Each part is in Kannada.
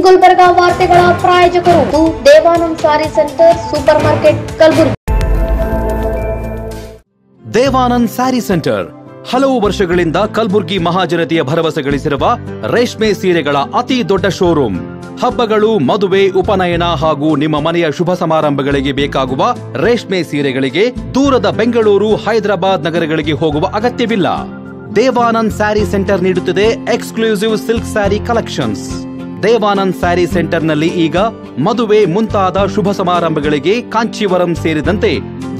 ಗುಲ್ಬರ್ಗಾ ವಾರ್ತೆಗಳ ಪ್ರಾಯೋಜಕರು Devanand sari centre super market Kalaburagi. Devanand sari centre ಹಲವು ವರ್ಷಗಳಿಂದ ಕಲಬುರಗಿ ಮಹಾಜನತೆಯ ಭರವಸೆ ಗಳಿಸಿರುವ ರೇಷ್ಮೆ ಸೀರೆಗಳ ಅತಿ ದೊಡ್ಡ ಶೋರೂಮ್. ಹಬ್ಬಗಳು, ಮದುವೆ, ಉಪನಯನ ಹಾಗೂ ನಿಮ್ಮ ಮನೆಯ ಶುಭ ಸಮಾರಂಭಗಳಿಗೆ ಬೇಕಾಗುವ ರೇಷ್ಮೆ ಸೀರೆಗಳಿಗೆ ದೂರದ ಬೆಂಗಳೂರು, ಹೈದರಾಬಾದ್ ನಗರಗಳಿಗೆ ಹೋಗುವ ಅಗತ್ಯವಿಲ್ಲ. ದೇವಾನಂದ್ ಸ್ಯಾರಿ ಸೆಂಟರ್ ನೀಡುತ್ತಿದೆ exclusive silk sari collections. Devanand sari ಸೆಂಟರ್ನಲ್ಲಿ ಈಗ ಮದುವೆ ಮುಂತಾದ ಶುಭ ಸಮಾರಂಭಗಳಿಗೆ ಕಾಂಚೀವರಂ ಸೇರಿದಂತೆ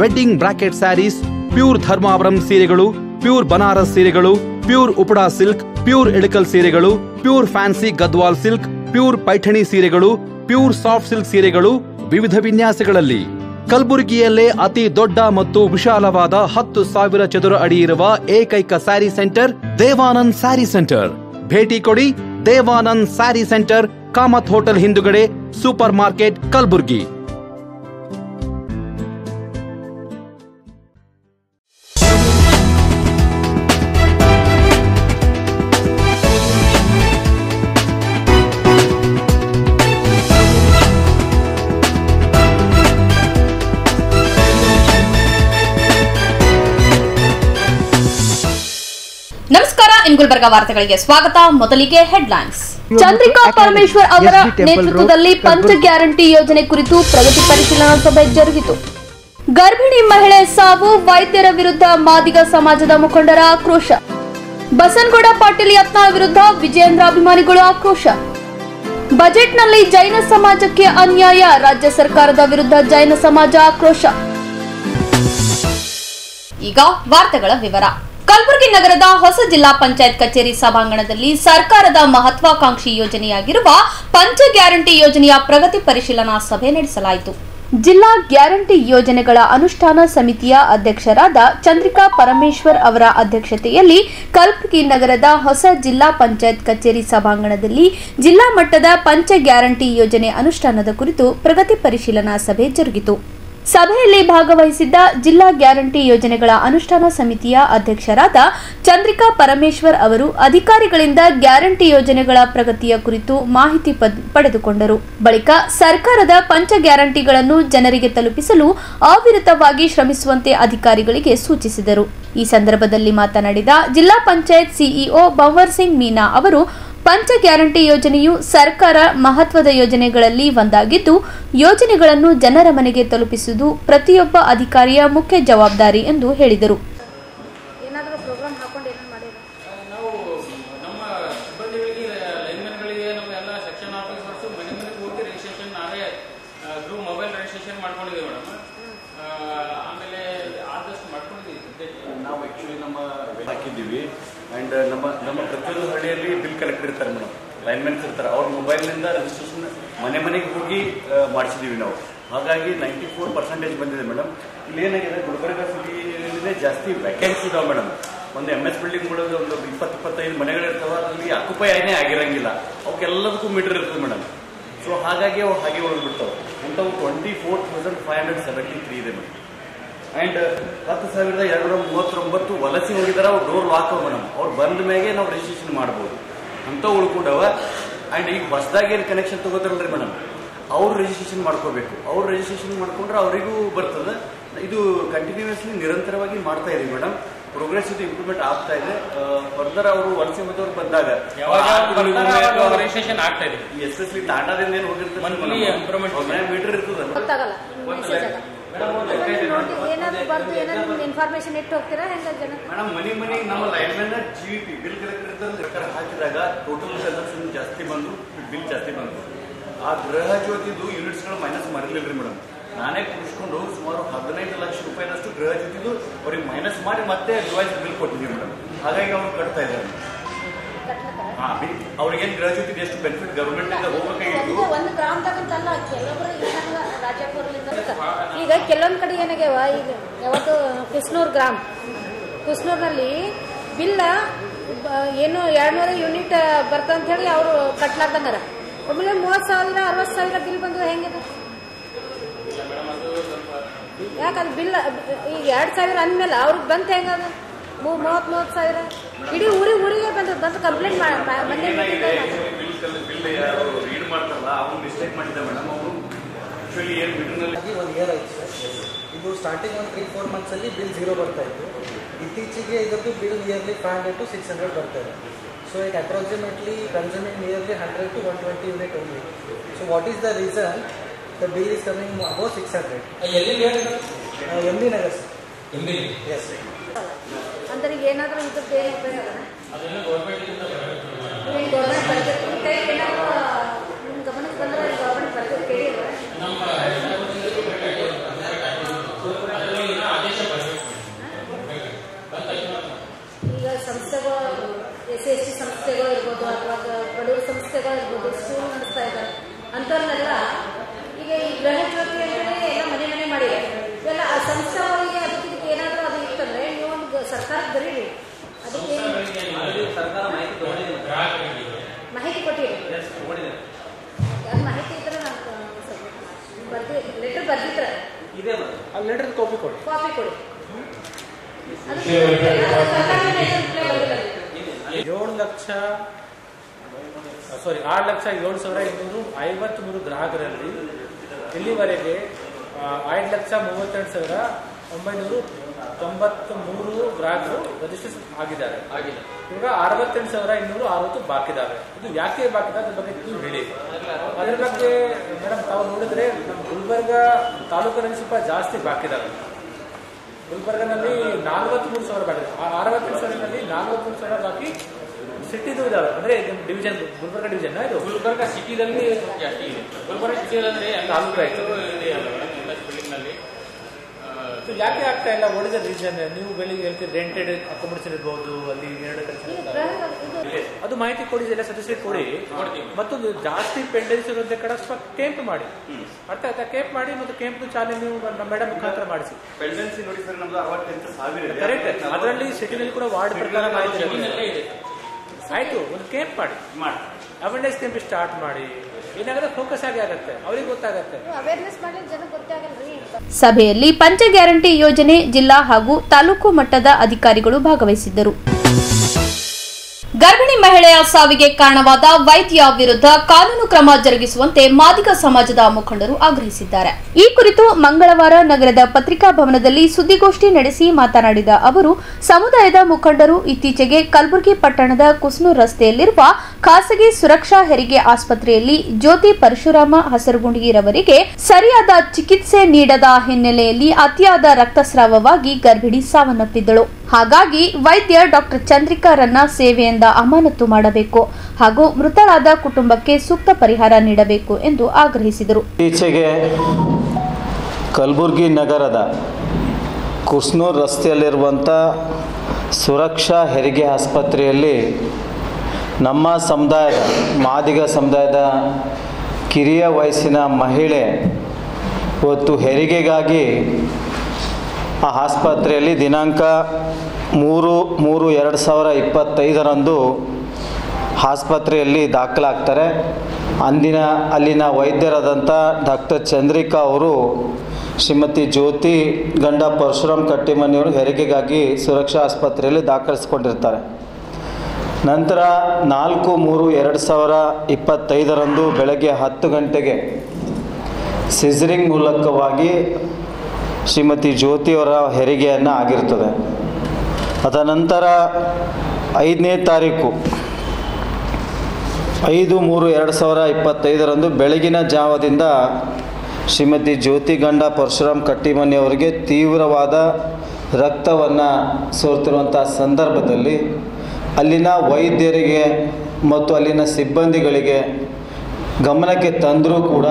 wedding brocade saris, pure Dharmavaram ಸೀರೆಗಳು, ಪ್ಯೂರ್ ಬನಾರಸ್ ಸೀರೆಗಳು, pure Uppada silk, pure Ilkal ಸೀರೆಗಳು, pure fancy Gadwal silk, pure Paithani ಸೀರೆಗಳು, ಪ್ಯೂರ್ ಸಾಫ್ಟ್ ಸಿಲ್ಕ್ ಸೀರೆಗಳು ವಿವಿಧ ವಿನ್ಯಾಸಗಳಲ್ಲಿ. ಕಲಬುರಗಿಯಲ್ಲೇ ಅತಿ ದೊಡ್ಡ ಮತ್ತು ವಿಶಾಲವಾದ 10,000 ಚದುರ ಅಡಿ ಇರುವ ಏಕೈಕ ಸ್ಯಾರಿ ಸೆಂಟರ್ ದೇವಾನಂದ್ ಸ್ಯಾರಿ ಸೆಂಟರ್. ಭೇಟಿ ಕೊಡಿ. ದೇವಾನಂದ್ ಸ್ಯಾರಿ ಸೆಂಟರ್, ಕಾಮತ್ ಹೋಟೆಲ್ ಹಿಂದುಗಡೆ, ಸೂಪರ್ ಮಾರ್ಕೆಟ್, ಕಲಬುರಗಿ. ನಮಸ್ಕಾರ, ಗುಲ್ಬರ್ಗಾ ವಾರ್ತೆಗಳಿಗೆ ಸ್ವಾಗತ. ಮೊದಲಿಗೆ ಹೆಡ್ಲೈನ್ಸ್. ಚಂದ್ರಿಕಾ ಪರಮೇಶ್ವರ್ ಅವರ ನೇತೃತ್ವದಲ್ಲಿ ಪಂಚ ಗ್ಯಾರಂಟಿ ಯೋಜನೆ ಕುರಿತು ಪ್ರಗತಿ ಪರಿಶೀಲನಾ ಸಭೆ ಜರುಗಿತು. ಗರ್ಭಿಣಿ ಮಹಿಳೆ ಸಾವು, ವೈದ್ಯರ ವಿರುದ್ಧ ಮಾದಿಗ ಸಮಾಜದ ಮುಖಂಡರ ಆಕ್ರೋಶ. ಬಸನಗೌಡ ಪಾಟೀಲ್ ಯತ್ನಾಳ್ ವಿರುದ್ಧ ವಿಜಯೇಂದ್ರ ಅಭಿಮಾನಿಗಳು ಆಕ್ರೋಶ. ಬಜೆಟ್ನಲ್ಲಿ ಜೈನ ಸಮಾಜಕ್ಕೆ ಅನ್ಯಾಯ, ರಾಜ್ಯ ಸರ್ಕಾರದ ವಿರುದ್ಧ ಜೈನ ಸಮಾಜ ಆಕ್ರೋಶ. ಈಗ ವಾರ್ತೆಗಳ ವಿವರ. ಕಲಬುರಗಿ ನಗರದ ಹೊಸ ಜಿಲ್ಲಾ ಪಂಚಾಯತ್ ಕಚೇರಿ ಸಭಾಂಗಣದಲ್ಲಿ ಸರ್ಕಾರದ ಮಹತ್ವಾಕಾಂಕ್ಷಿ ಯೋಜನೆಯಾಗಿರುವ ಪಂಚ ಗ್ಯಾರಂಟಿ ಯೋಜನೆಯ ಪ್ರಗತಿ ಪರಿಶೀಲನಾ ಸಭೆ ನಡೆಸಲಾಯಿತು. ಜಿಲ್ಲಾ ಗ್ಯಾರಂಟಿ ಯೋಜನೆಗಳ ಅನುಷ್ಠಾನ ಸಮಿತಿಯ ಅಧ್ಯಕ್ಷರಾದ ಚಂದ್ರಿಕಾ ಪರಮೇಶ್ವರ್ ಅವರ ಅಧ್ಯಕ್ಷತೆಯಲ್ಲಿ ಕಲಬುರಗಿ ನಗರದ ಹೊಸ ಜಿಲ್ಲಾ ಪಂಚಾಯತ್ ಕಚೇರಿ ಸಭಾಂಗಣದಲ್ಲಿ ಜಿಲ್ಲಾ ಮಟ್ಟದ ಪಂಚ ಗ್ಯಾರಂಟಿ ಯೋಜನೆ ಅನುಷ್ಠಾನದ ಕುರಿತು ಪ್ರಗತಿ ಪರಿಶೀಲನಾ ಸಭೆ ಜರುಗಿತು. ಸಭೆಯಲ್ಲಿ ಭಾಗವಹಿಸಿದ್ದ ಜಿಲ್ಲಾ ಗ್ಯಾರಂಟಿ ಯೋಜನೆಗಳ ಅನುಷ್ಠಾನ ಸಮಿತಿಯ ಅಧ್ಯಕ್ಷರಾದ ಚಂದ್ರಿಕಾ ಪರಮೇಶ್ವರ್ ಅವರು ಅಧಿಕಾರಿಗಳಿಂದ ಗ್ಯಾರಂಟಿ ಯೋಜನೆಗಳ ಪ್ರಗತಿಯ ಕುರಿತು ಮಾಹಿತಿ ಪಡೆದುಕೊಂಡರು. ಬಳಿಕ ಸರ್ಕಾರದ ಪಂಚ ಗ್ಯಾರಂಟಿಗಳನ್ನು ಜನರಿಗೆ ತಲುಪಿಸಲು ಅವಿರತವಾಗಿ ಶ್ರಮಿಸುವಂತೆ ಅಧಿಕಾರಿಗಳಿಗೆ ಸೂಚಿಸಿದರು. ಈ ಸಂದರ್ಭದಲ್ಲಿ ಮಾತನಾಡಿದ ಜಿಲ್ಲಾ ಪಂಚಾಯತ್ ಸಿಇಒ ಭಂವರ್ ಸಿಂಗ್ ಮೀನಾ ಅವರು, ಪಂಚ ಗ್ಯಾರಂಟಿ ಯೋಜನೆಯು ಸರ್ಕಾರ ಮಹತ್ವದ ಯೋಜನೆಗಳಲ್ಲಿ ಒಂದಾಗಿದ್ದು, ಯೋಜನೆಗಳನ್ನು ಜನರ ಮನೆಗೆ ತಲುಪಿಸುವುದು ಪ್ರತಿಯೊಬ್ಬ ಅಧಿಕಾರಿಯ ಮುಖ್ಯ ಜವಾಬ್ದಾರಿ ಎಂದು ಹೇಳಿದರು. ಅಂಡ್ ನಮ್ಮ ಪ್ರತಿಯೊಂದು ಹಳ್ಳಿಯಲ್ಲಿ ಬಿಲ್ ಕಲೆಕ್ಟರ್ ಇರ್ತಾರೆ ಮೇಡಮ್, ಲೈನ್ಮೆನ್ಸ್ ಇರ್ತಾರೆ. ಅವ್ರ ಮೊಬೈಲ್ನಿಂದ ರಿಜಿಸ್ಟ್ರೇಷನ್ ಮನೆಗೆ ಹೋಗಿ ಮಾಡಿಸಿದೀವಿ ನಾವು. ಹಾಗಾಗಿ 94% ಬಂದಿದೆ ಮೇಡಮ್. ಇಲ್ಲಿ ಏನಾಗಿದೆ, ಗುಲ್ಬರ್ಗಾ ಸಿಟಿಯಲ್ಲಿ ಜಾಸ್ತಿ ವ್ಯಾಕೆನ್ಸಿ ಇದಾವೆ ಮೇಡಮ್. ಒಂದು MS ಬಿಲ್ಡಿಂಗ್ಗಳು ಒಂದು 20-25 ಮನೆಗಳಿರ್ತಾವೆ, ಅಲ್ಲಿ ಆಕ್ಯುಪೈ ಏನೇ ಆಗಿರಂಗಿಲ್ಲ. ಅವಕ್ಕೆಲ್ಲದಕ್ಕೂ ಮೀಟರ್ ಇರ್ತದೆ ಮೇಡಮ್. ಸೊ ಹಾಗಾಗಿ ಅವು ಹಾಗೆ ಉಳಿದ್ಬಿಡ್ತಾವೆ. ಅಂಥವು 24,573 ಇದೆ ಮೇಡಮ್. ಅಂಡ್ 10,239 ವಲಸೆ ಹೋಗಿದಾರೆ, ಅವ್ರು ಡೋರ್ ಲಾಕ್ ಮೇಡಮ್. ಅವ್ರು ಬಂದ ಮೇಲೆ ನಾವು ರಿಜಿಸ್ಟ್ರೇಷನ್ ಮಾಡ್ಬೋದು ಅಂತ ಉಳ್ಕೊಂಡವ. ಅಂಡ್ ಈಗ ಹೊಸದಾಗಿ ಏನು ಕನೆಕ್ಷನ್ ತಗೋತಾರಲ್ರಿ ಮೇಡಮ್, ಅವ್ರು ರಿಜಿಸ್ಟ್ರೇಷನ್ ಮಾಡ್ಕೋಬೇಕು. ಅವ್ರು ರಿಜಿಸ್ಟ್ರೇಷನ್ ಮಾಡ್ಕೊಂಡ್ರೆ ಅವರಿಗೂ ಬರ್ತದೆ. ಇದು ಕಂಟಿನ್ಯೂಸ್ಲಿ ನಿರಂತರವಾಗಿ ಮಾಡ್ತಾ ಇದೀವಿ ಮೇಡಮ್. ಪ್ರೋಗ್ರೆಸ್ ಇದು ಇಂಪ್ರೂವ್ಮೆಂಟ್ ಆಗ್ತಾ ಇದೆ. ಫರ್ದರ್ ಅವರು ವಲಸೆ ಹೋದವ್ರು ಬಂದಾಗ ರಿಜಿಸ್ಟ್ರೇಷನ್ ಆಗ್ತಾ ಇದೆ. ಎಸ್ಪೆಷಲಿ ಟಾಟಾದಿಂದ ಏನು ಹೋಗಿರ್ತಾರೆ ಮೀಟರ್ ಇರ್ತದೆ ಇನ್ಫಾರ್ಮೇಶನ್ ಇಟ್ಟು ಹೋಗ್ತೀರಾ ಮೇಡಮ್. ಮನಿ ನಮ್ಮ ಲೈನ್ಮನ್ GVP ಬಿಲ್ ಕಲೆಕ್ಟರ್ ಹಾಕಿದಾಗ ಟೋಟಲ್ ಕನ್ಸಂಪ್ಷನ್ ಜಾಸ್ತಿ ಬಂದು ಬಿಲ್ ಜಾಸ್ತಿ ಬಂದು ಆ ಗೃಹ ಜ್ಯೋತಿದು ಯೂನಿಟ್ಸ್ಗಳು ಮೈನಸ್ ಮಾಡಿರ್ಲಿಲ್ರಿ ಮೇಡಮ್. ನಾನೇ ಕುಡಿಸ್ಕೊಂಡು ಸುಮಾರು 15 ಲಕ್ಷ ರೂಪಾಯಿನಷ್ಟು ಗೃಹ ಜ್ಯೋತಿದು ಅವ್ರಿಗೆ ಮೈನಸ್ ಮಾಡಿ ಮತ್ತೆ ರಿವೈಸ್ ಬಿಲ್ ಕೊಟ್ಟಿದ್ದೀವಿ ಮೇಡಮ್. ಹಾಗಾಗಿ ಅವ್ರು ಕಟ್ತಾ ಇದ್ದಾರೆ. ಅವ್ರಿಗೇನು ಗೃಹ ಜ್ಯೋತಿ ಎಷ್ಟು ಬೆನಿಫಿಟ್ ಗವರ್ಮೆಂಟ್ ಇಂದ ಹೋಗ್ಬೇಕಾಗಿತ್ತು. ಒಂದು ಗ್ರಾಮದಾಗಂತಲ್ಲ, ಕೆಲವೊಬ್ಬರು ಈಗ ಕೆಲವೊಂದ್ ಕಡೆ ಏನಾಗ್ಯಾವ, ಈಗ ಯಾವತ್ತು ಕುಸ್ನೂರ್ನಲ್ಲಿ ಬಿಲ್ ಏನು 200 ಯೂನಿಟ್ ಬರ್ತಂತ ಹೇಳಿ ಅವರು ಕಟ್ಲಾರ್ದಂಗಾರ. ಒಮ್ಮೆ 30,000 60,000 ಬಿಲ್ ಬಂದು ಹೆಂಗಿದೆ? ಯಾಕಂದ್ರೆ ಬಿಲ್ ಈಗ 2,000 ಅಂದ್ಮೇಲೆ ಅವ್ರಿಗೆ ಬಂತ ಹೆಂಗದ? 30,000 ಇಡೀ ಊರಿಗೆ ಬಂದು ಕಂಪ್ಲೇಂಟ್ ಬಿಲ್ ಯಾರು ರೀಡ್ ಮಾಡ್ತಾರಲ್ಲ ಅವ್ನು ಮಿಸ್ಟೇಕ್ ಮಾಡಿದ್ದೆ ಮೇಡಮ್. ಅವರು ಆ್ಯಕ್ಚುಲಿ ಏನು ಬಿಲ್ನಲ್ಲಿ 1 ಇಯರ್ ಆಯಿತು ಸರ್. ಇದು ಸ್ಟಾರ್ಟಿಂಗ್ ಒಂದು 3-4 ಮಂತ್ಸಲ್ಲಿ ಬಿಲ್ 0 ಬರ್ತಾ ಇತ್ತು. ಇತ್ತೀಚೆಗೆ ಇದರದ್ದು ಬಿಲ್ ನಿಯರ್ಲಿ 500 to 600 ಬರ್ತಾ ಇದೆ. So it approximately consuming nearly 100 to 120 unit only. So what is the reason the bill is coming above 600? MD Nagar sir. Yes ಅಂದ್ರೆ ಏನಾದರೂ ಇದ್ರದ್ದು ಏನು ಉಪಯೋಗ ಗೌರ್ಮೆಂಟ್ ಬಜೆಟ್ ಏನಾದರೂ ನಿಮ್ಮ ಗಮನಕ್ಕೆ ಬಂದರೆ ಗೌರ್ಮೆಂಟ್ ಬಜೆಟ್ ಕೇಳಿದ್ರೆ ಈಗ ಸಂಸ್ಥೆಗಳು SC ಸಂಸ್ಥೆಗಳು ಇರ್ಬೋದು ಅಥವಾ ಬಡವರ ಸಂಸ್ಥೆಗಳು ಇರ್ಬೋದು, ಸ್ಕೂಲ್ ನಡೆಸ್ತಾ ಇದ್ದಾರೆ ಅಂಥವ್ರನ್ನೆಲ್ಲ ಈಗ ಈ ಗೃಹ ಜ್ಯೋತಿ ಅಂತೇಳಿ ಎಲ್ಲ ಮನೆ ಮನೆ ಮಾಡಿದೆ. ಇವೆಲ್ಲ ಆ ಸಂಸ್ಥೆಗಳಿಗೆ ಅದಕ್ಕೆ ಏನಾದರೂ ಅದು ಇತ್ತಂದ್ರೆ ನೀವು ಒಂದು ಸರ್ಕಾರಕ್ಕೆ ಬರೀರಿ, ಅದಕ್ಕೆ ಮಾಹಿತಿ ಕೊಟ್ಟಿರಿ. ಅದು ಮಾಹಿತಿ ಇದ್ರೆ ನಾನು ಲೆಟರ್ ಬರ್ದಿದ್ರೆ ಆ ಲೆಟರ್ ಕಾಪಿ ಕೊಡಿ. ಕೊಡಿ. 6,07,253 ಗ್ರಾಹಕರಲ್ಲಿ ಇಲ್ಲಿವರೆಗೆ 5,32,993 ಗ್ರಾಹಕರು ರಿಜಿಸ್ಟ್ರೇಷನ್ ಆಗಿದ್ದಾರೆ. ಇವಾಗ 68,260 ಬಾಕಿ ಇದಾವೆ. ಇದು ಯಾಕೆ ಬಾಕಿ ಇದೆ ಅದ್ರ ಬಗ್ಗೆ ನೀವು ಹೇಳಿ. ಅದ್ರ ಬಗ್ಗೆ ಮೇಡಮ್ ತಾವು ನೋಡಿದ್ರೆ ನಮ್ಮ ಗುಲ್ಬರ್ಗ ತಾಲೂಕಿನಲ್ಲಿ ಸ್ವಲ್ಪ ಜಾಸ್ತಿ ಬಾಕಿ ಇದಾವೆ. ಗುಲ್ಬರ್ಗನಲ್ಲಿ 43,000 ಬಾಕಿ, 68,000ನಲ್ಲಿ 43,000 ಬಾಕಿ ಸಿಟಿದು ಇದಾವೆ. ಅಂದ್ರೆ ಡಿವಿಷನ್ ಗುಲ್ಬರ್ಗ ಡಿವಿಷನ್ ಇದು ಗುಲ್ಬರ್ಗ ಸಿಟಿದಲ್ಲಿ ಜಾಸ್ತಿ ಇದೆ. ಗುಲ್ಬರ್ಗ ಸಿಟಿಯಲ್ಲಿ ತಾಲೂಕು ಆಯ್ತು. ಯಾಕೆ ಆಗ್ತಾ ಇಲ್ಲ? What is the reason? ನೀವು ಬೆಳಿಗ್ಗೆ ಹೇಳ್ತೀರಿ ರೆಂಟೆಡ್ ಅಕೊಮಡೇಷನ್ ಇರ್ಬೋದು, ಅಲ್ಲಿ 2 ಅದು ಮಾಹಿತಿ ಕೊಡಿ, ಎಲ್ಲ ಸದಸ್ಯರಿಗೆ ಕೊಡಿ. ಮತ್ತೊಂದು ಜಾಸ್ತಿ ಪೆಂಡೆನ್ಸ್ ಇರೋದೇ ಕಡೆ ಸ್ವಲ್ಪ ಕ್ಯಾಂಪ್ ಮಾಡಿ, ಅರ್ಥ ಆಯ್ತಾ? ಕ್ಯಾಂಪ್ ಮಾಡಿ ಮತ್ತು ಕ್ಯಾಂಪ್ ಚಾಲನೆ ನೀವು ಮೇಡಮ್ ಮುಖಾಂತರ ಮಾಡಿಸಿ. ಪೆಂಡೆನ್ಸಿ ನೋಡಿ ಸರ್, ನಮ್ದು 68,000 ಕರೆಕ್ಟ್. ಅದರಲ್ಲಿ ಸಿಟಿನಲ್ಲಿ ಕೂಡ ವಾರ್ಡ್ ಪ್ರಕಾರ ಮಾಹಿತಿ ಇದೆ. ಆಯ್ತು, ಒಂದು ಕ್ಯಾಂಪ್ ಮಾಡಿ, ಅವೇರ್ನೆಸ್ ಕ್ಯಾಂಪ್ ಸ್ಟಾರ್ಟ್ ಮಾಡಿ. ಏನಾಗುತ್ತೆ ಫೋಕಸ್ ಆಗಿ ಆಗುತ್ತೆ, ಅವ್ರಿಗೆ ಗೊತ್ತಾಗತ್ತೆ. ಅವೇರ್ನೆಸ್ ಮಾಡಿ ಜನಕ್ಕೆ ಗೊತ್ತಾಗಲ್ರಿ. ಸಭೆಯಲ್ಲಿ ಪಂಚ ಗ್ಯಾರಂಟಿ ಯೋಜನೆ ಜಿಲ್ಲಾ ಹಾಗೂ ತಾಲೂಕು ಮಟ್ಟದ ಅಧಿಕಾರಿಗಳು ಭಾಗವಹಿಸಿದ್ದರು. ಗರ್ಭಿಣಿ ಮಹಿಳೆಯ ಸಾವಿಗೆ ಕಾರಣವಾದ ವೈದ್ಯ ವಿರುದ್ಧ ಕಾನೂನು ಕ್ರಮ ಜರುಗಿಸುವಂತೆ ಮಾದಿಗ ಸಮಾಜದ ಮುಖಂಡರು ಆಗ್ರಹಿಸಿದ್ದಾರೆ. ಈ ಕುರಿತು ಮಂಗಳವಾರ ನಗರದ ಪತ್ರಿಕಾ ಭವನದಲ್ಲಿ ಸುದ್ದಿಗೋಷ್ಠಿ ನಡೆಸಿ ಮಾತನಾಡಿದ ಅವರು, ಸಮುದಾಯದ ಮುಖಂಡರು ಇತ್ತೀಚೆಗೆ ಕಲಬುರಗಿ ಪಟ್ಟಣದ ಕುಸ್ನೂರ್ ರಸ್ತೆಯಲ್ಲಿರುವ ಖಾಸಗಿ ಸುರಕ್ಷಾ ಹೆರಿಗೆ ಆಸ್ಪತ್ರೆಯಲ್ಲಿ ಜ್ಯೋತಿ ಪರಶುರಾಮ ಹಸರಗುಂಡಿರವರಿಗೆ ಸರಿಯಾದ ಚಿಕಿತ್ಸೆ ನೀಡದ ಹಿನ್ನೆಲೆಯಲ್ಲಿ ಅತಿಯಾದ ರಕ್ತಸ್ರಾವವಾಗಿ ಗರ್ಭಿಣಿ ಸಾವನ್ನಪ್ಪಿದ್ದಳು. ಹಾಗಾಗಿ ವೈದ್ಯ ಡಾಕ್ಟರ್ ಚಂದ್ರಿಕಾರನ್ನ ಸೇವೆಯಿಂದ ಅಮಾನತು ಮಾಡಬೇಕು ಹಾಗೂ ಮೃತರಾದ ಕುಟುಂಬಕ್ಕೆ ಸೂಕ್ತ ಪರಿಹಾರ ನೀಡಬೇಕು ಎಂದು ಆಗ್ರಹಿಸಿದರು. ಇತ್ತೀಚೆಗೆ ಕಲಬುರಗಿ ನಗರದ ಕುಸ್ನೂರ್ ರಸ್ತೆಯಲ್ಲಿರುವಂಥ ಸುರಕ್ಷಾ ಹೆರಿಗೆ ಆಸ್ಪತ್ರೆಯಲ್ಲಿ ನಮ್ಮ ಸಮುದಾಯದ ಮಾದಿಗ ಸಮುದಾಯದ ಕಿರಿಯ ವಯಸ್ಸಿನ ಮಹಿಳೆ ಇವತ್ತು ಹೆರಿಗೆಗಾಗಿ ಆ ಆಸ್ಪತ್ರೆಯಲ್ಲಿ ದಿನಾಂಕ 3/3/2025 ಆಸ್ಪತ್ರೆಯಲ್ಲಿ ದಾಖಲಾಗ್ತಾರೆ. ಅಲ್ಲಿನ ವೈದ್ಯರಾದಂಥ ಡಾಕ್ಟರ್ ಚಂದ್ರಿಕಾ ಅವರು ಶ್ರೀಮತಿ ಜ್ಯೋತಿ ಗಂಡ ಪರಶುರಾಮ್ ಕಟ್ಟಿಮನಿಯವರು ಹೆರಿಗೆಗಾಗಿ ಸುರಕ್ಷಾ ಆಸ್ಪತ್ರೆಯಲ್ಲಿ ದಾಖಲಿಸಿಕೊಂಡಿರ್ತಾರೆ. ನಂತರ 4/3/2025 ಬೆಳಗ್ಗೆ 10 ಗಂಟೆಗೆ ಸಿಸರಿಂಗ್ ಮೂಲಕವಾಗಿ ಶ್ರೀಮತಿ ಜ್ಯೋತಿಯವರ ಹೆರಿಗೆಯನ್ನು ಆಗಿರ್ತದೆ. ಅದನಂತರ 5ನೇ ತಾರೀಕು 5/3/2025 ಬೆಳಗಿನ ಜಾವದಿಂದ ಶ್ರೀಮತಿ ಜ್ಯೋತಿ ಗಂಡ ಪರಶುರಾಮ್ ಕಟ್ಟಿಮನಿಯವರಿಗೆ ತೀವ್ರವಾದ ರಕ್ತವನ್ನು ಸೋರ್ತಿರುವಂಥ ಸಂದರ್ಭದಲ್ಲಿ ಅಲ್ಲಿನ ವೈದ್ಯರಿಗೆ ಮತ್ತು ಅಲ್ಲಿನ ಸಿಬ್ಬಂದಿಗಳಿಗೆ ಗಮನಕ್ಕೆ ತಂದರೂ ಕೂಡ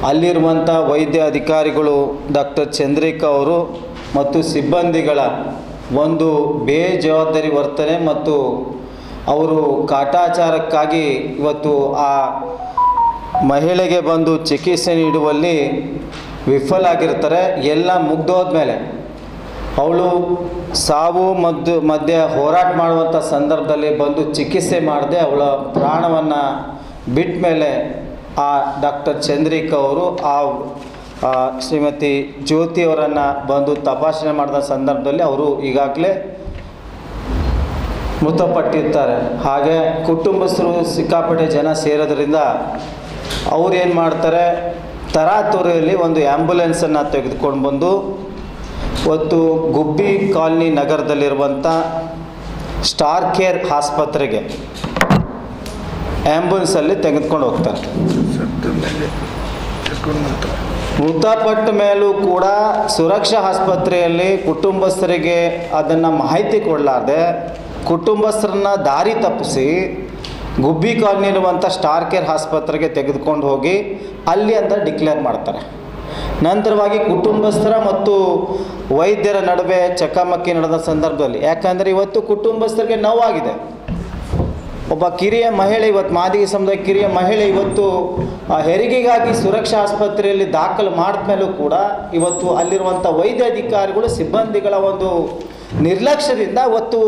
ಅಲ್ಲಿರುವಂಥ ವೈದ್ಯ ಅಧಿಕಾರಿಗಳು ಡಾಕ್ಟರ್ ಚಂದ್ರಿಕಾ ಅವರು ಮತ್ತು ಸಿಬ್ಬಂದಿಗಳ ಒಂದು ಬೇಜವಾಬ್ದಾರಿ ವರ್ತನೆ ಮತ್ತು ಅವರು ಕಾಟಾಚಾರಕ್ಕಾಗಿ ಇವತ್ತು ಆ ಮಹಿಳೆಗೆ ಬಂದು ಚಿಕಿತ್ಸೆ ನೀಡುವಲ್ಲಿ ವಿಫಲಾಗಿರ್ತಾರೆ. ಎಲ್ಲ ಮುಗ್ದೋದ್ಮೇಲೆ ಅವಳು ಸಾವು ಮಧ್ಯೆ ಹೋರಾಟ ಮಾಡುವಂಥ ಸಂದರ್ಭದಲ್ಲಿ ಬಂದು ಚಿಕಿತ್ಸೆ ಮಾಡದೆ ಅವಳ ಪ್ರಾಣವನ್ನು ಬಿಟ್ಟ ಮೇಲೆ ಆ ಡಾಕ್ಟರ್ ಚಂದ್ರಿಕಾ ಅವರು ಆ ಶ್ರೀಮತಿ ಜ್ಯೋತಿಯವರನ್ನು ಬಂದು ತಪಾಸಣೆ ಮಾಡಿದ ಸಂದರ್ಭದಲ್ಲಿ ಅವರು ಈಗಾಗಲೇ ಮೃತಪಟ್ಟಿರ್ತಾರೆ. ಹಾಗೆ ಕುಟುಂಬಸ್ಥರು ಸಿಕ್ಕಾಪಟ್ಟೆ ಜನ ಸೇರೋದ್ರಿಂದ ಅವ್ರೇನು ಮಾಡ್ತಾರೆ, ತರಾತುರಿಯಲ್ಲಿ ಒಂದು ಆ್ಯಂಬುಲೆನ್ಸನ್ನು ತೆಗೆದುಕೊಂಡು ಬಂದು ಇವತ್ತು ಗುಬ್ಬಿ ಕಾಲನಿ ನಗರದಲ್ಲಿರುವಂಥ ಸ್ಟಾರ್ ಕೇರ್ ಆಸ್ಪತ್ರೆಗೆ ಆ್ಯಂಬುಲೆನ್ಸಲ್ಲಿ ತೆಗೆದುಕೊಂಡು ಹೋಗ್ತಾರೆ. ಮೃತಪಟ್ಟ ಮೇಲೂ ಕೂಡ ಸುರಕ್ಷಾ ಆಸ್ಪತ್ರೆಯಲ್ಲಿ ಕುಟುಂಬಸ್ಥರಿಗೆ ಅದನ್ನು ಮಾಹಿತಿ ಕೊಡಲಾರ್ದೆ ಕುಟುಂಬಸ್ಥರನ್ನ ದಾರಿ ತಪ್ಪಿಸಿ ಗುಬ್ಬಿ ಕಾಲನಿ ಇರುವಂಥ ಸ್ಟಾರ್ ಕೇರ್ ಆಸ್ಪತ್ರೆಗೆ ತೆಗೆದುಕೊಂಡು ಹೋಗಿ ಅಲ್ಲಿ ಅಂತ ಡಿಕ್ಲೇರ್ ಮಾಡ್ತಾರೆ. ನಂತರವಾಗಿ ಕುಟುಂಬಸ್ಥರ ಮತ್ತು ವೈದ್ಯರ ನಡುವೆ ಚಕಮಕಿ ನಡೆದ ಸಂದರ್ಭದಲ್ಲಿ, ಯಾಕಂದರೆ ಇವತ್ತು ಕುಟುಂಬಸ್ಥರಿಗೆ ನೋವಾಗಿದೆ. ಒಬ್ಬ ಕಿರಿಯ ಮಹಿಳೆ, ಇವತ್ತು ಮಾದಿಗ ಸಮುದಾಯ ಕಿರಿಯ ಮಹಿಳೆ ಇವತ್ತು ಹೆರಿಗೆಗಾಗಿ ಸುರಕ್ಷಾ ಆಸ್ಪತ್ರೆಯಲ್ಲಿ ದಾಖಲು ಮಾಡಿದ ಮೇಲೂ ಕೂಡ ಇವತ್ತು ಅಲ್ಲಿರುವಂಥ ವೈದ್ಯಾಧಿಕಾರಿಗಳು ಸಿಬ್ಬಂದಿಗಳ ಒಂದು ನಿರ್ಲಕ್ಷ್ಯದಿಂದ ಇವತ್ತು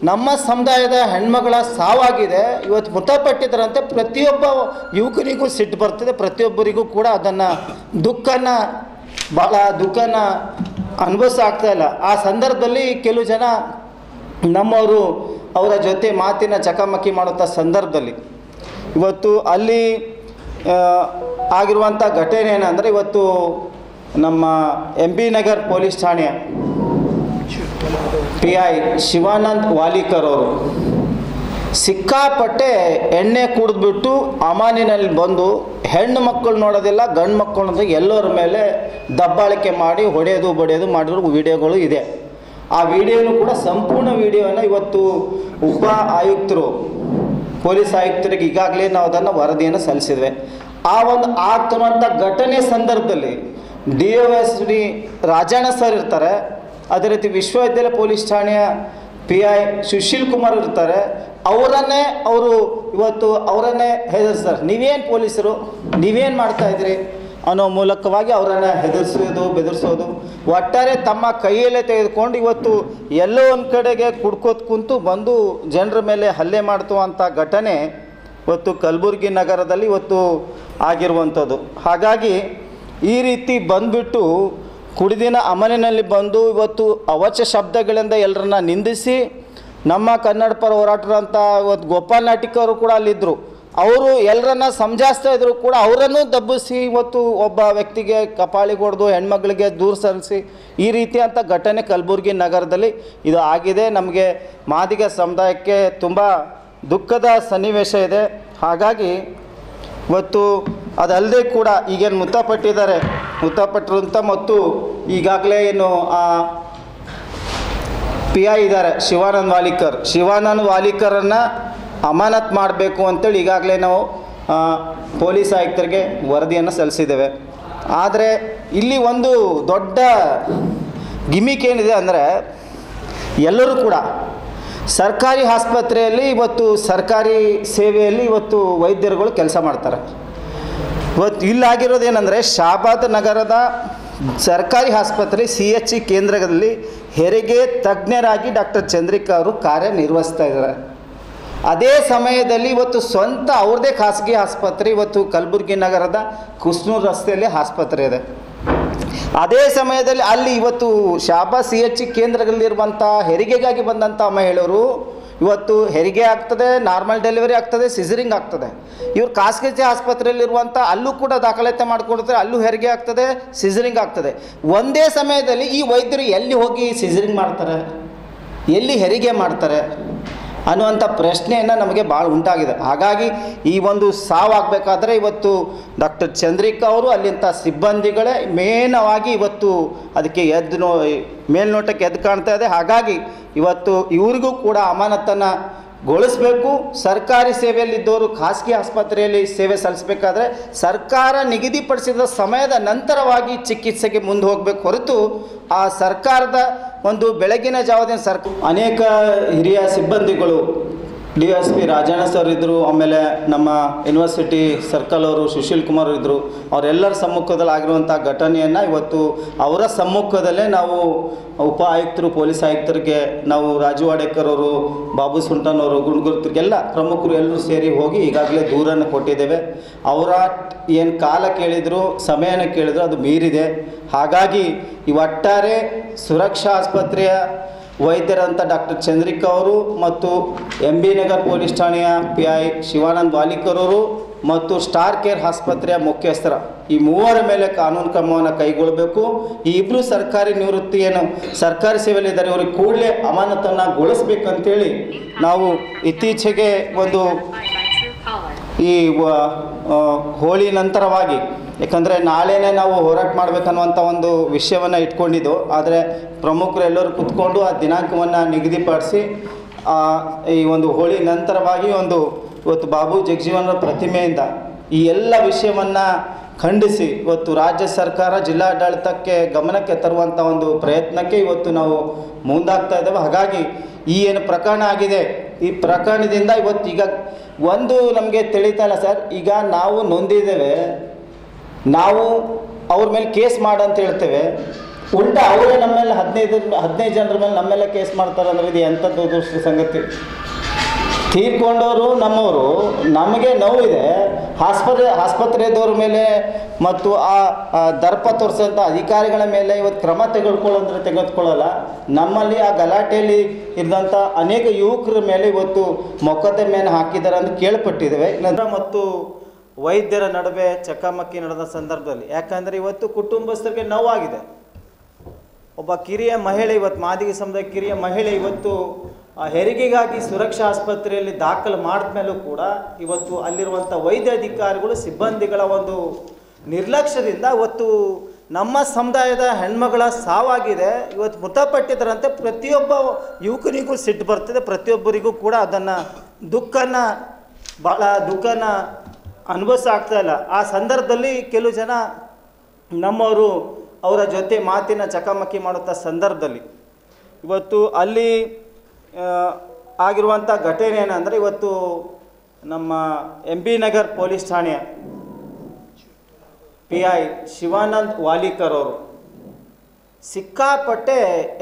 ನಮ್ಮ ಸಮುದಾಯದ ಹೆಣ್ಮಗಳ ಸಾವಾಗಿದೆ. ಇವತ್ತು ಮೃತಪಟ್ಟಿದ್ದರಂತೆ ಪ್ರತಿಯೊಬ್ಬ ಯುವಕನಿಗೂ ಸಿಟ್ಟು ಬರ್ತಿದೆ, ಪ್ರತಿಯೊಬ್ಬರಿಗೂ ಕೂಡ ಅದನ್ನು ಭಾಳ ದುಃಖನ ಅನುಭವಿಸಾಗ್ತಾ ಇಲ್ಲ. ಆ ಸಂದರ್ಭದಲ್ಲಿ ಕೆಲವು ಜನ ನಮ್ಮವರು ಅವರ ಜೊತೆ ಮಾತಿನ ಚಕಮಕಿ ಮಾಡುವಂಥ ಸಂದರ್ಭದಲ್ಲಿ ಇವತ್ತು ಅಲ್ಲಿ ಆಗಿರುವಂಥ ಘಟನೆ ಏನಂದರೆ, ಇವತ್ತು ನಮ್ಮ MB ನಗರ್ ಪೊಲೀಸ್ ಠಾಣೆಯ PI ಶಿವಾನಂದ್ ವಾಲಿಕರ್ ಅವರು ಸಿಕ್ಕಾಪಟ್ಟೆ ಎಣ್ಣೆ ಕುಡಿದ್ಬಿಟ್ಟು ಅಮಾನಿನಲ್ಲಿ ಬಂದು ಹೆಣ್ಣು ಮಕ್ಕಳು ನೋಡೋದಿಲ್ಲ, ಗಂಡು ಮಕ್ಕಳು ನೋಡೋದು ಎಲ್ಲರ ಮೇಲೆ ದಬ್ಬಾಳಿಕೆ ಮಾಡಿ ಹೊಡೆಯೋದು ಬಡಿಯೋದು ಮಾಡಿರೋ ವಿಡಿಯೋಗಳು ಇದೆ. ಆ ವಿಡಿಯೋನು ಕೂಡ ಸಂಪೂರ್ಣ ವಿಡಿಯೋನ ಇವತ್ತು ಉಪ ಆಯುಕ್ತರು ಪೊಲೀಸ್ ಆಯುಕ್ತರಿಗೆ ಈಗಾಗಲೇ ನಾವು ಅದನ್ನು ವರದಿಯನ್ನು ಸಲ್ಲಿಸಿದ್ವಿ. ಆ ಒಂದು ಆಗ್ತಿರುವಂಥ ಘಟನೆ ಸಂದರ್ಭದಲ್ಲಿ DOSP ರಾಜಣ್ಣ ಸರ್ ಇರ್ತಾರೆ, ಅದೇ ರೀತಿ ವಿಶ್ವವಿದ್ಯಾಲಯ ಪೊಲೀಸ್ ಠಾಣೆಯ PI ಸುಶೀಲ್ ಕುಮಾರ್ ಇರ್ತಾರೆ. ಅವರನ್ನೇ ಹೆದರ್ಸ್ತಾರೆ. ನೀವೇನು ಪೊಲೀಸರು, ನೀವೇನು ಮಾಡ್ತಾಯಿದ್ರಿ ಅನ್ನೋ ಮೂಲಕವಾಗಿ ಅವರನ್ನು ಹೆದರಿಸೋದು, ಬೆದರಿಸೋದು, ಒಟ್ಟಾರೆ ತಮ್ಮ ಕೈಯಲ್ಲೇ ತೆಗೆದುಕೊಂಡು ಇವತ್ತು ಎಲ್ಲೋ ಒಂದು ಕಡೆಗೆ ಕುಡ್ಕೋತ ಕುಂತು ಬಂದು ಜನರ ಮೇಲೆ ಹಲ್ಲೆ ಮಾಡ್ತುವಂಥ ಘಟನೆ ಇವತ್ತು ಕಲಬುರಗಿ ನಗರದಲ್ಲಿ ಇವತ್ತು ಆಗಿರುವಂಥದ್ದು. ಹಾಗಾಗಿ ಈ ರೀತಿ ಬಂದುಬಿಟ್ಟು ಕುಡಿದಿನ ಅಮಲಿನಲ್ಲಿ ಬಂದು ಇವತ್ತು ಅವಾಚ್ಯ ಶಬ್ದಗಳಿಂದ ಎಲ್ಲರನ್ನ ನಿಂದಿಸಿ, ನಮ್ಮ ಕನ್ನಡ ಪರ ಹೋರಾಟರಂಥ ಇವತ್ತು ಗೋಪಾಲ್ ನಾಟಿಕವರು ಕೂಡ ಅಲ್ಲಿದ್ದರು. ಅವರು ಎಲ್ಲರನ್ನ ಸಮಜಾಯಿಸ್ತಾ ಇದ್ರು ಕೂಡ ಅವರನ್ನು ದಬ್ಬಿಸಿ ಇವತ್ತು ಒಬ್ಬ ವ್ಯಕ್ತಿಗೆ ಕಪಾಳಿಗೆ ಹೊಡೆದು ಹೆಣ್ಮಗಳಿಗೆ ದೂರ ಸರಿಸಿ ಈ ರೀತಿಯಂಥ ಘಟನೆ ಕಲಬುರಗಿ ನಗರದಲ್ಲಿ ಇದು ಆಗಿದೆ. ನಮಗೆ ಮಾದಿಗ ಸಮುದಾಯಕ್ಕೆ ತುಂಬ ದುಃಖದ ಸನ್ನಿವೇಶ ಇದೆ. ಹಾಗಾಗಿ ಇವತ್ತು ಅದಲ್ಲದೆ ಕೂಡ ಈಗೇನು ಮೃತಪಟ್ಟಿರುವಂಥ ಮತ್ತು ಈಗಾಗಲೇ ಏನು PI ಇದ್ದಾರೆ ಶಿವಾನಂದ್ ವಾಲಿಕರನ್ನು ಅಮಾನತ್ ಮಾಡಬೇಕು ಅಂತೇಳಿ ಈಗಾಗಲೇ ನಾವು ಪೊಲೀಸ್ ಆಯುಕ್ತರಿಗೆ ವರದಿಯನ್ನು ಸಲ್ಲಿಸಿದ್ದೇವೆ. ಆದರೆ ಇಲ್ಲಿ ಒಂದು ದೊಡ್ಡ ಗಿಮಿಕ್ ಏನಿದೆ ಅಂದರೆ, ಎಲ್ಲರೂ ಕೂಡ ಸರ್ಕಾರಿ ಆಸ್ಪತ್ರೆಯಲ್ಲಿ ಇವತ್ತು ಸರ್ಕಾರಿ ಸೇವೆಯಲ್ಲಿ ಇವತ್ತು ವೈದ್ಯರುಗಳು ಕೆಲಸ ಮಾಡ್ತಾರೆ. ಇವತ್ತು ಇಲ್ಲಾಗಿರೋದೇನೆಂದರೆ, ಶಾಬಾದ್ ನಗರದ ಸರ್ಕಾರಿ ಆಸ್ಪತ್ರೆ CHE ಕೇಂದ್ರದಲ್ಲಿ ಹೆರಿಗೆ ತಜ್ಞರಾಗಿ ಡಾಕ್ಟರ್ ಚಂದ್ರಿಕಾ ಅವರು ಕಾರ್ಯನಿರ್ವಹಿಸ್ತಾ ಇದ್ದಾರೆ. ಅದೇ ಸಮಯದಲ್ಲಿ ಇವತ್ತು ಸ್ವಂತ ಅವ್ರದ್ದೇ ಖಾಸಗಿ ಆಸ್ಪತ್ರೆ ಇವತ್ತು ಕಲಬುರಗಿ ನಗರದ ಕುಸ್ನೂರು ರಸ್ತೆಯಲ್ಲಿ ಆಸ್ಪತ್ರೆ ಇದೆ. ಅದೇ ಸಮಯದಲ್ಲಿ ಅಲ್ಲಿ ಇವತ್ತು ಶಾಬಾದ್ CHE ಕೇಂದ್ರದಲ್ಲಿರುವಂಥ ಹೆರಿಗೆಗಾಗಿ ಬಂದಂಥ ಮಹಿಳೆಯರು ಇವತ್ತು ಹೆರಿಗೆ ಆಗ್ತದೆ, ನಾರ್ಮಲ್ ಡೆಲಿವರಿ ಆಗ್ತದೆ, ಸಿಸರಿಂಗ್ ಆಗ್ತದೆ. ಇವ್ರು ಖಾಸಗಿ ಆಸ್ಪತ್ರೆಯಲ್ಲಿರುವಂಥ ಅಲ್ಲೂ ಕೂಡ ದಾಖಲಾತಿ ಮಾಡ್ಕೊಡ್ತಾರೆ, ಅಲ್ಲೂ ಹೆರಿಗೆ ಆಗ್ತದೆ, ಸಿಸರಿಂಗ್ ಆಗ್ತದೆ. ಒಂದೇ ಸಮಯದಲ್ಲಿ ಈ ವೈದ್ಯರು ಎಲ್ಲಿ ಹೋಗಿ ಸಿಸರಿಂಗ್ ಮಾಡ್ತಾರೆ, ಎಲ್ಲಿ ಹೆರಿಗೆ ಮಾಡ್ತಾರೆ ಅನ್ನುವಂಥ ಪ್ರಶ್ನೆಯನ್ನು ನಮಗೆ ಭಾಳ ಉಂಟಾಗಿದೆ. ಹಾಗಾಗಿ ಈ ಒಂದು ಸಾವಾಗಬೇಕಾದ್ರೆ ಇವತ್ತು ಡಾಕ್ಟರ್ ಚಂದ್ರಿಕಾ ಅವರು ಅಲ್ಲಿಂಥ ಸಿಬ್ಬಂದಿಗಳೇ ಮೇನವಾಗಿ ಇವತ್ತು ಅದಕ್ಕೆ ಮೇಲ್ನೋಟಕ್ಕೆ ಎದ್ದು ಕಾಣ್ತಾ ಇದೆ. ಹಾಗಾಗಿ ಇವತ್ತು ಇವರಿಗೂ ಕೂಡ ಅಮಾನತನ್ನು ಗೊಳಿಸಬೇಕು. ಸರ್ಕಾರಿ ಸೇವೆಯಲ್ಲಿದ್ದವರು ಖಾಸಗಿ ಆಸ್ಪತ್ರೆಯಲ್ಲಿ ಸೇವೆ ಸಲ್ಲಿಸಬೇಕಾದ್ರೆ ಸರ್ಕಾರ ನಿಗದಿಪಡಿಸಿದ ಸಮಯದ ನಂತರವಾಗಿ ಚಿಕಿತ್ಸೆಗೆ ಮುಂದೆ ಹೋಗಬೇಕು ಹೊರತು ಆ ಸರ್ಕಾರದ ಒಂದು ಬೆಳಗಿನ ಜಾವದಿಂದ ಅನೇಕ ಹಿರಿಯ ಸಿಬ್ಬಂದಿಗಳು DSP ರಾಜಣ್ಣ ಸರ್ ಇದ್ದರು, ಆಮೇಲೆ ನಮ್ಮ ಯೂನಿವರ್ಸಿಟಿ ಸರ್ಕಲ್ ಅವರು ಸುಶೀಲ್ ಕುಮಾರ್ ಇದ್ದರು. ಅವರೆಲ್ಲರ ಸಮ್ಮುಖದಲ್ಲಿ ಆಗಿರುವಂಥ ಘಟನೆಯನ್ನು ಇವತ್ತು ಅವರ ಸಮ್ಮುಖದಲ್ಲೇ ನಾವು ಉಪ ಆಯುಕ್ತರು ಪೊಲೀಸ್ ಆಯುಕ್ತರಿಗೆ ನಾವು ರಾಜು ವಾಡೇಕರ್ ಅವರು, ಬಾಬು ಸುಂಟನ್ ಅವರು, ಗುಂಡ್ಗುರ್ತಿಗೆಲ್ಲ ಪ್ರಮುಖರು ಎಲ್ಲರೂ ಸೇರಿ ಹೋಗಿ ಈಗಾಗಲೇ ದೂರನ್ನು ಕೊಟ್ಟಿದ್ದೇವೆ. ಅವರ ಏನು ಕಾಲ ಕೇಳಿದ್ರು, ಸಮಯನ ಕೇಳಿದ್ರು ಅದು ಮೀರಿದೆ. ಹಾಗಾಗಿ ಈ ಒಟ್ಟಾರೆ ಸುರಕ್ಷಾ ಆಸ್ಪತ್ರೆಯ ವೈದ್ಯರಂಥ ಡಾಕ್ಟರ್ ಚಂದ್ರಿಕಾ ಅವರು ಮತ್ತು MB ನಗರ್ ಪೊಲೀಸ್ ಠಾಣೆಯ PI ಶಿವಾನಂದ್ ವಾಲಿಕರ್ ಅವರು ಮತ್ತು ಸ್ಟಾರ್ ಕೇರ್ ಆಸ್ಪತ್ರೆಯ ಮುಖ್ಯಸ್ಥರ ಈ ಮೂವರ ಮೇಲೆ ಕಾನೂನು ಕ್ರಮವನ್ನು ಕೈಗೊಳ್ಳಬೇಕು. ಈ ಇಬ್ಬರು ಸರ್ಕಾರಿ ನಿವೃತ್ತಿಯನ್ನು ಸರ್ಕಾರಿ ಸೇವೆಯಲ್ಲಿದ್ದಾರೆ, ಇವರಿಗೆ ಕೂಡಲೇ ಅಮಾನತನ್ನು ಗೊಳಿಸ್ಬೇಕಂತೇಳಿ ನಾವು ಇತ್ತೀಚೆಗೆ ಒಂದು ಈ ಹೋಳಿ ನಂತರವಾಗಿ, ಯಾಕಂದರೆ ನಾಳೆನೇ ನಾವು ಹೋರಾಟ ಮಾಡಬೇಕನ್ನುವಂಥ ಒಂದು ವಿಷಯವನ್ನು ಇಟ್ಕೊಂಡಿದ್ದು, ಆದರೆ ಪ್ರಮುಖರು ಎಲ್ಲರೂ ಕೂತ್ಕೊಂಡು ಆ ದಿನಾಂಕವನ್ನು ನಿಗದಿಪಡಿಸಿ ಈ ಒಂದು ಹೋಳಿ ನಂತರವಾಗಿ ಇವತ್ತು ಬಾಬು ಜಗಜೀವನರ ಪ್ರತಿಮೆಯಿಂದ ಈ ಎಲ್ಲ ವಿಷಯವನ್ನು ಖಂಡಿಸಿ ಇವತ್ತು ರಾಜ್ಯ ಸರ್ಕಾರ ಜಿಲ್ಲಾಡಳಿತಕ್ಕೆ ಗಮನಕ್ಕೆ ತರುವಂಥ ಒಂದು ಪ್ರಯತ್ನಕ್ಕೆ ಇವತ್ತು ನಾವು ಮುಂದಾಗ್ತಾ ಇದ್ದೇವೆ. ಹಾಗಾಗಿ ಈ ಏನು ಪ್ರಕರಣ ಆಗಿದೆ, ಈ ಪ್ರಕರಣದಿಂದ ಈಗ ಒಂದು ನಮಗೆ ತಿಳಿತಾ ಇಲ್ಲ ಸರ್. ಈಗ ನಾವು ನೊಂದಿದ್ದೇವೆ, ನಾವು ಅವ್ರ ಮೇಲೆ ಕೇಸ್ ಮಾಡಂತ ಹೇಳ್ತೇವೆ, ಉಲ್ಟಾ ಅವರೇ ನಮ್ಮ ಮೇಲೆ 15 ಜನರ ಮೇಲೆ ನಮ್ಮೆಲ್ಲ ಕೇಸ್ ಮಾಡ್ತಾರೆ ಅಂದರೆ ಇದು ಎಂಥದ್ದು ದುಷ್ಟ ಸಂಗತಿ. ತೀರ್ಕೊಂಡವರು ನಮ್ಮವರು, ನಮಗೆ ನೋವಿದೆ, ಆಸ್ಪತ್ರೆದವ್ರ ಮೇಲೆ ಮತ್ತು ಆ ದರ್ಪ ತೋರಿಸೋಂಥ ಅಧಿಕಾರಿಗಳ ಮೇಲೆ ಇವತ್ತು ಕ್ರಮ ತೆಗೆದುಕೊಳ್ಳಲ್ಲ. ನಮ್ಮಲ್ಲಿ ಆ ಗಲಾಟೆಯಲ್ಲಿ ಇದ್ದಂಥ ಅನೇಕ ಯುವಕರ ಮೇಲೆ ಇವತ್ತು ಮೊಕದ್ದಮೆಯನ್ನು ಹಾಕಿದ್ದಾರೆ ಅಂತ ಕೇಳ್ಪಟ್ಟಿದ್ದೇವೆ. ನಂತರ ಮತ್ತು ವೈದ್ಯರ ನಡುವೆ ಚಕಮಕಿ ನಡೆದ ಸಂದರ್ಭದಲ್ಲಿ, ಯಾಕಂದರೆ ಇವತ್ತು ಕುಟುಂಬಸ್ಥರಿಗೆ ನೋವಾಗಿದೆ. ಒಬ್ಬ ಕಿರಿಯ ಮಹಿಳೆ, ಇವತ್ತು ಮಾದಿಗ ಸಮುದಾಯ ಕಿರಿಯ ಮಹಿಳೆ ಇವತ್ತು ಹೆರಿಗೆಗಾಗಿ ಸುರಕ್ಷಾ ಆಸ್ಪತ್ರೆಯಲ್ಲಿ ದಾಖಲು ಮಾಡಿದ ಮೇಲೂ ಕೂಡ ಇವತ್ತು ಅಲ್ಲಿರುವಂಥ ವೈದ್ಯ ಅಧಿಕಾರಿಗಳು ಸಿಬ್ಬಂದಿಗಳ ಒಂದು ನಿರ್ಲಕ್ಷ್ಯದಿಂದ ಇವತ್ತು ನಮ್ಮ ಸಮುದಾಯದ ಹೆಣ್ಮಗಳ ಸಾವಾಗಿದೆ. ಇವತ್ತು ಮೃತಪಟ್ಟಿದ್ದರಂತೆ ಪ್ರತಿಯೊಬ್ಬ ಯುವಕನಿಗೂ ಸಿಟ್ಟು ಬರ್ತದೆ, ಪ್ರತಿಯೊಬ್ಬರಿಗೂ ಕೂಡ ಅದನ್ನು ಭಾಳ ದುಃಖನ ಅನುಭವಿಸಾಗ್ತಾ ಇಲ್ಲ. ಆ ಸಂದರ್ಭದಲ್ಲಿ ಕೆಲವು ಜನ ನಮ್ಮವರು ಅವರ ಜೊತೆ ಮಾತಿನ ಚಕಮಕಿ ಮಾಡುವಂಥ ಸಂದರ್ಭದಲ್ಲಿ ಇವತ್ತು ಅಲ್ಲಿ ಆಗಿರುವಂಥ ಘಟನೆ ಏನಂದರೆ, ಇವತ್ತು ನಮ್ಮ MB ನಗರ್ ಪೊಲೀಸ್ ಠಾಣೆಯ PI ಶಿವಾನಂದ್ ವಾಲಿಕರ್ ಅವರು ಸಿಕ್ಕಾಪಟ್ಟೆ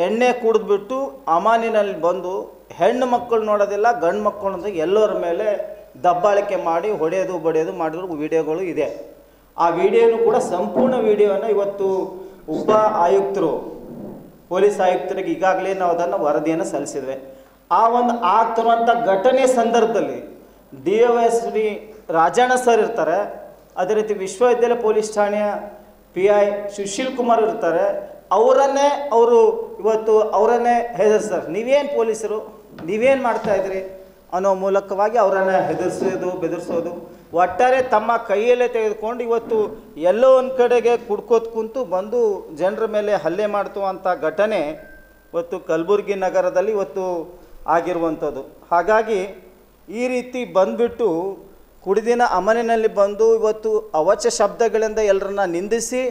ಎಣ್ಣೆ ಕುಡಿದ್ಬಿಟ್ಟು ಅಮಾನಿನಲ್ಲಿ ಬಂದು ಹೆಣ್ಣು ಮಕ್ಕಳು ನೋಡೋದಿಲ್ಲ, ಗಂಡು ಮಕ್ಕಳು ನೋಡೋದು ಎಲ್ಲರ ಮೇಲೆ ದಬ್ಬಾಳಿಕೆ ಮಾಡಿ ಹೊಡೆಯೋದು ಬಡಿಯೋದು ಮಾಡಿರೋ ವಿಡಿಯೋಗಳು ಇದೆ. ಆ ವಿಡಿಯೋನು ಕೂಡ ಸಂಪೂರ್ಣ ವಿಡಿಯೋನ ಇವತ್ತು ಉಪ ಆಯುಕ್ತರು, ಪೊಲೀಸ್ ಆಯುಕ್ತರಿಗೆ ಈಗಾಗಲೇ ನಾವು ಅದನ್ನು ವರದಿಯನ್ನು ಸಲ್ಲಿಸಿದ್ವಿ. ಆ ಒಂದು ಆಗ್ತಿರುವಂಥ ಘಟನೆ ಸಂದರ್ಭದಲ್ಲಿ DOSP ರಾಜಣ್ಣ ಸರ್ ಇರ್ತಾರೆ, ಅದೇ ರೀತಿ ವಿಶ್ವವಿದ್ಯಾಲಯ ಪೊಲೀಸ್ ಠಾಣೆಯ PI ಸುಶೀಲ್ ಕುಮಾರ್ ಇರ್ತಾರೆ. ಅವರನ್ನೇ ಹೆದರ್ಸ್ತಾರೆ, ನೀವೇನು ಪೊಲೀಸರು, ನೀವೇನು ಮಾಡ್ತಾಯಿದ್ರಿ ಅನ್ನೋ ಮೂಲಕವಾಗಿ ಅವರನ್ನು ಬೆದರಿಸೋದು, ಒಟ್ಟಾರೆ ತಮ್ಮ ಕೈಯಲ್ಲೇ ತೆಗೆದುಕೊಂಡು ಇವತ್ತು ಎಲ್ಲೋ ಒಂದು ಕಡೆಗೆ ಕುಡ್ಕೋತ ಕುಂತು ಬಂದು ಜನರ ಮೇಲೆ ಹಲ್ಲೆ ಮಾಡ್ತುವಂಥ ಘಟನೆ ಇವತ್ತು ಕಲಬುರಗಿ ನಗರದಲ್ಲಿ ಇವತ್ತು ಆಗಿರುವಂಥದ್ದು. ಹಾಗಾಗಿ ಈ ರೀತಿ ಬಂದುಬಿಟ್ಟು ಕುಡಿದಿನ ಅಮನಿನಲ್ಲಿ ಬಂದು ಇವತ್ತು ಅವಾಚ್ಯ ಶಬ್ದಗಳಿಂದ ಎಲ್ಲರನ್ನ ನಿಂದಿಸಿ,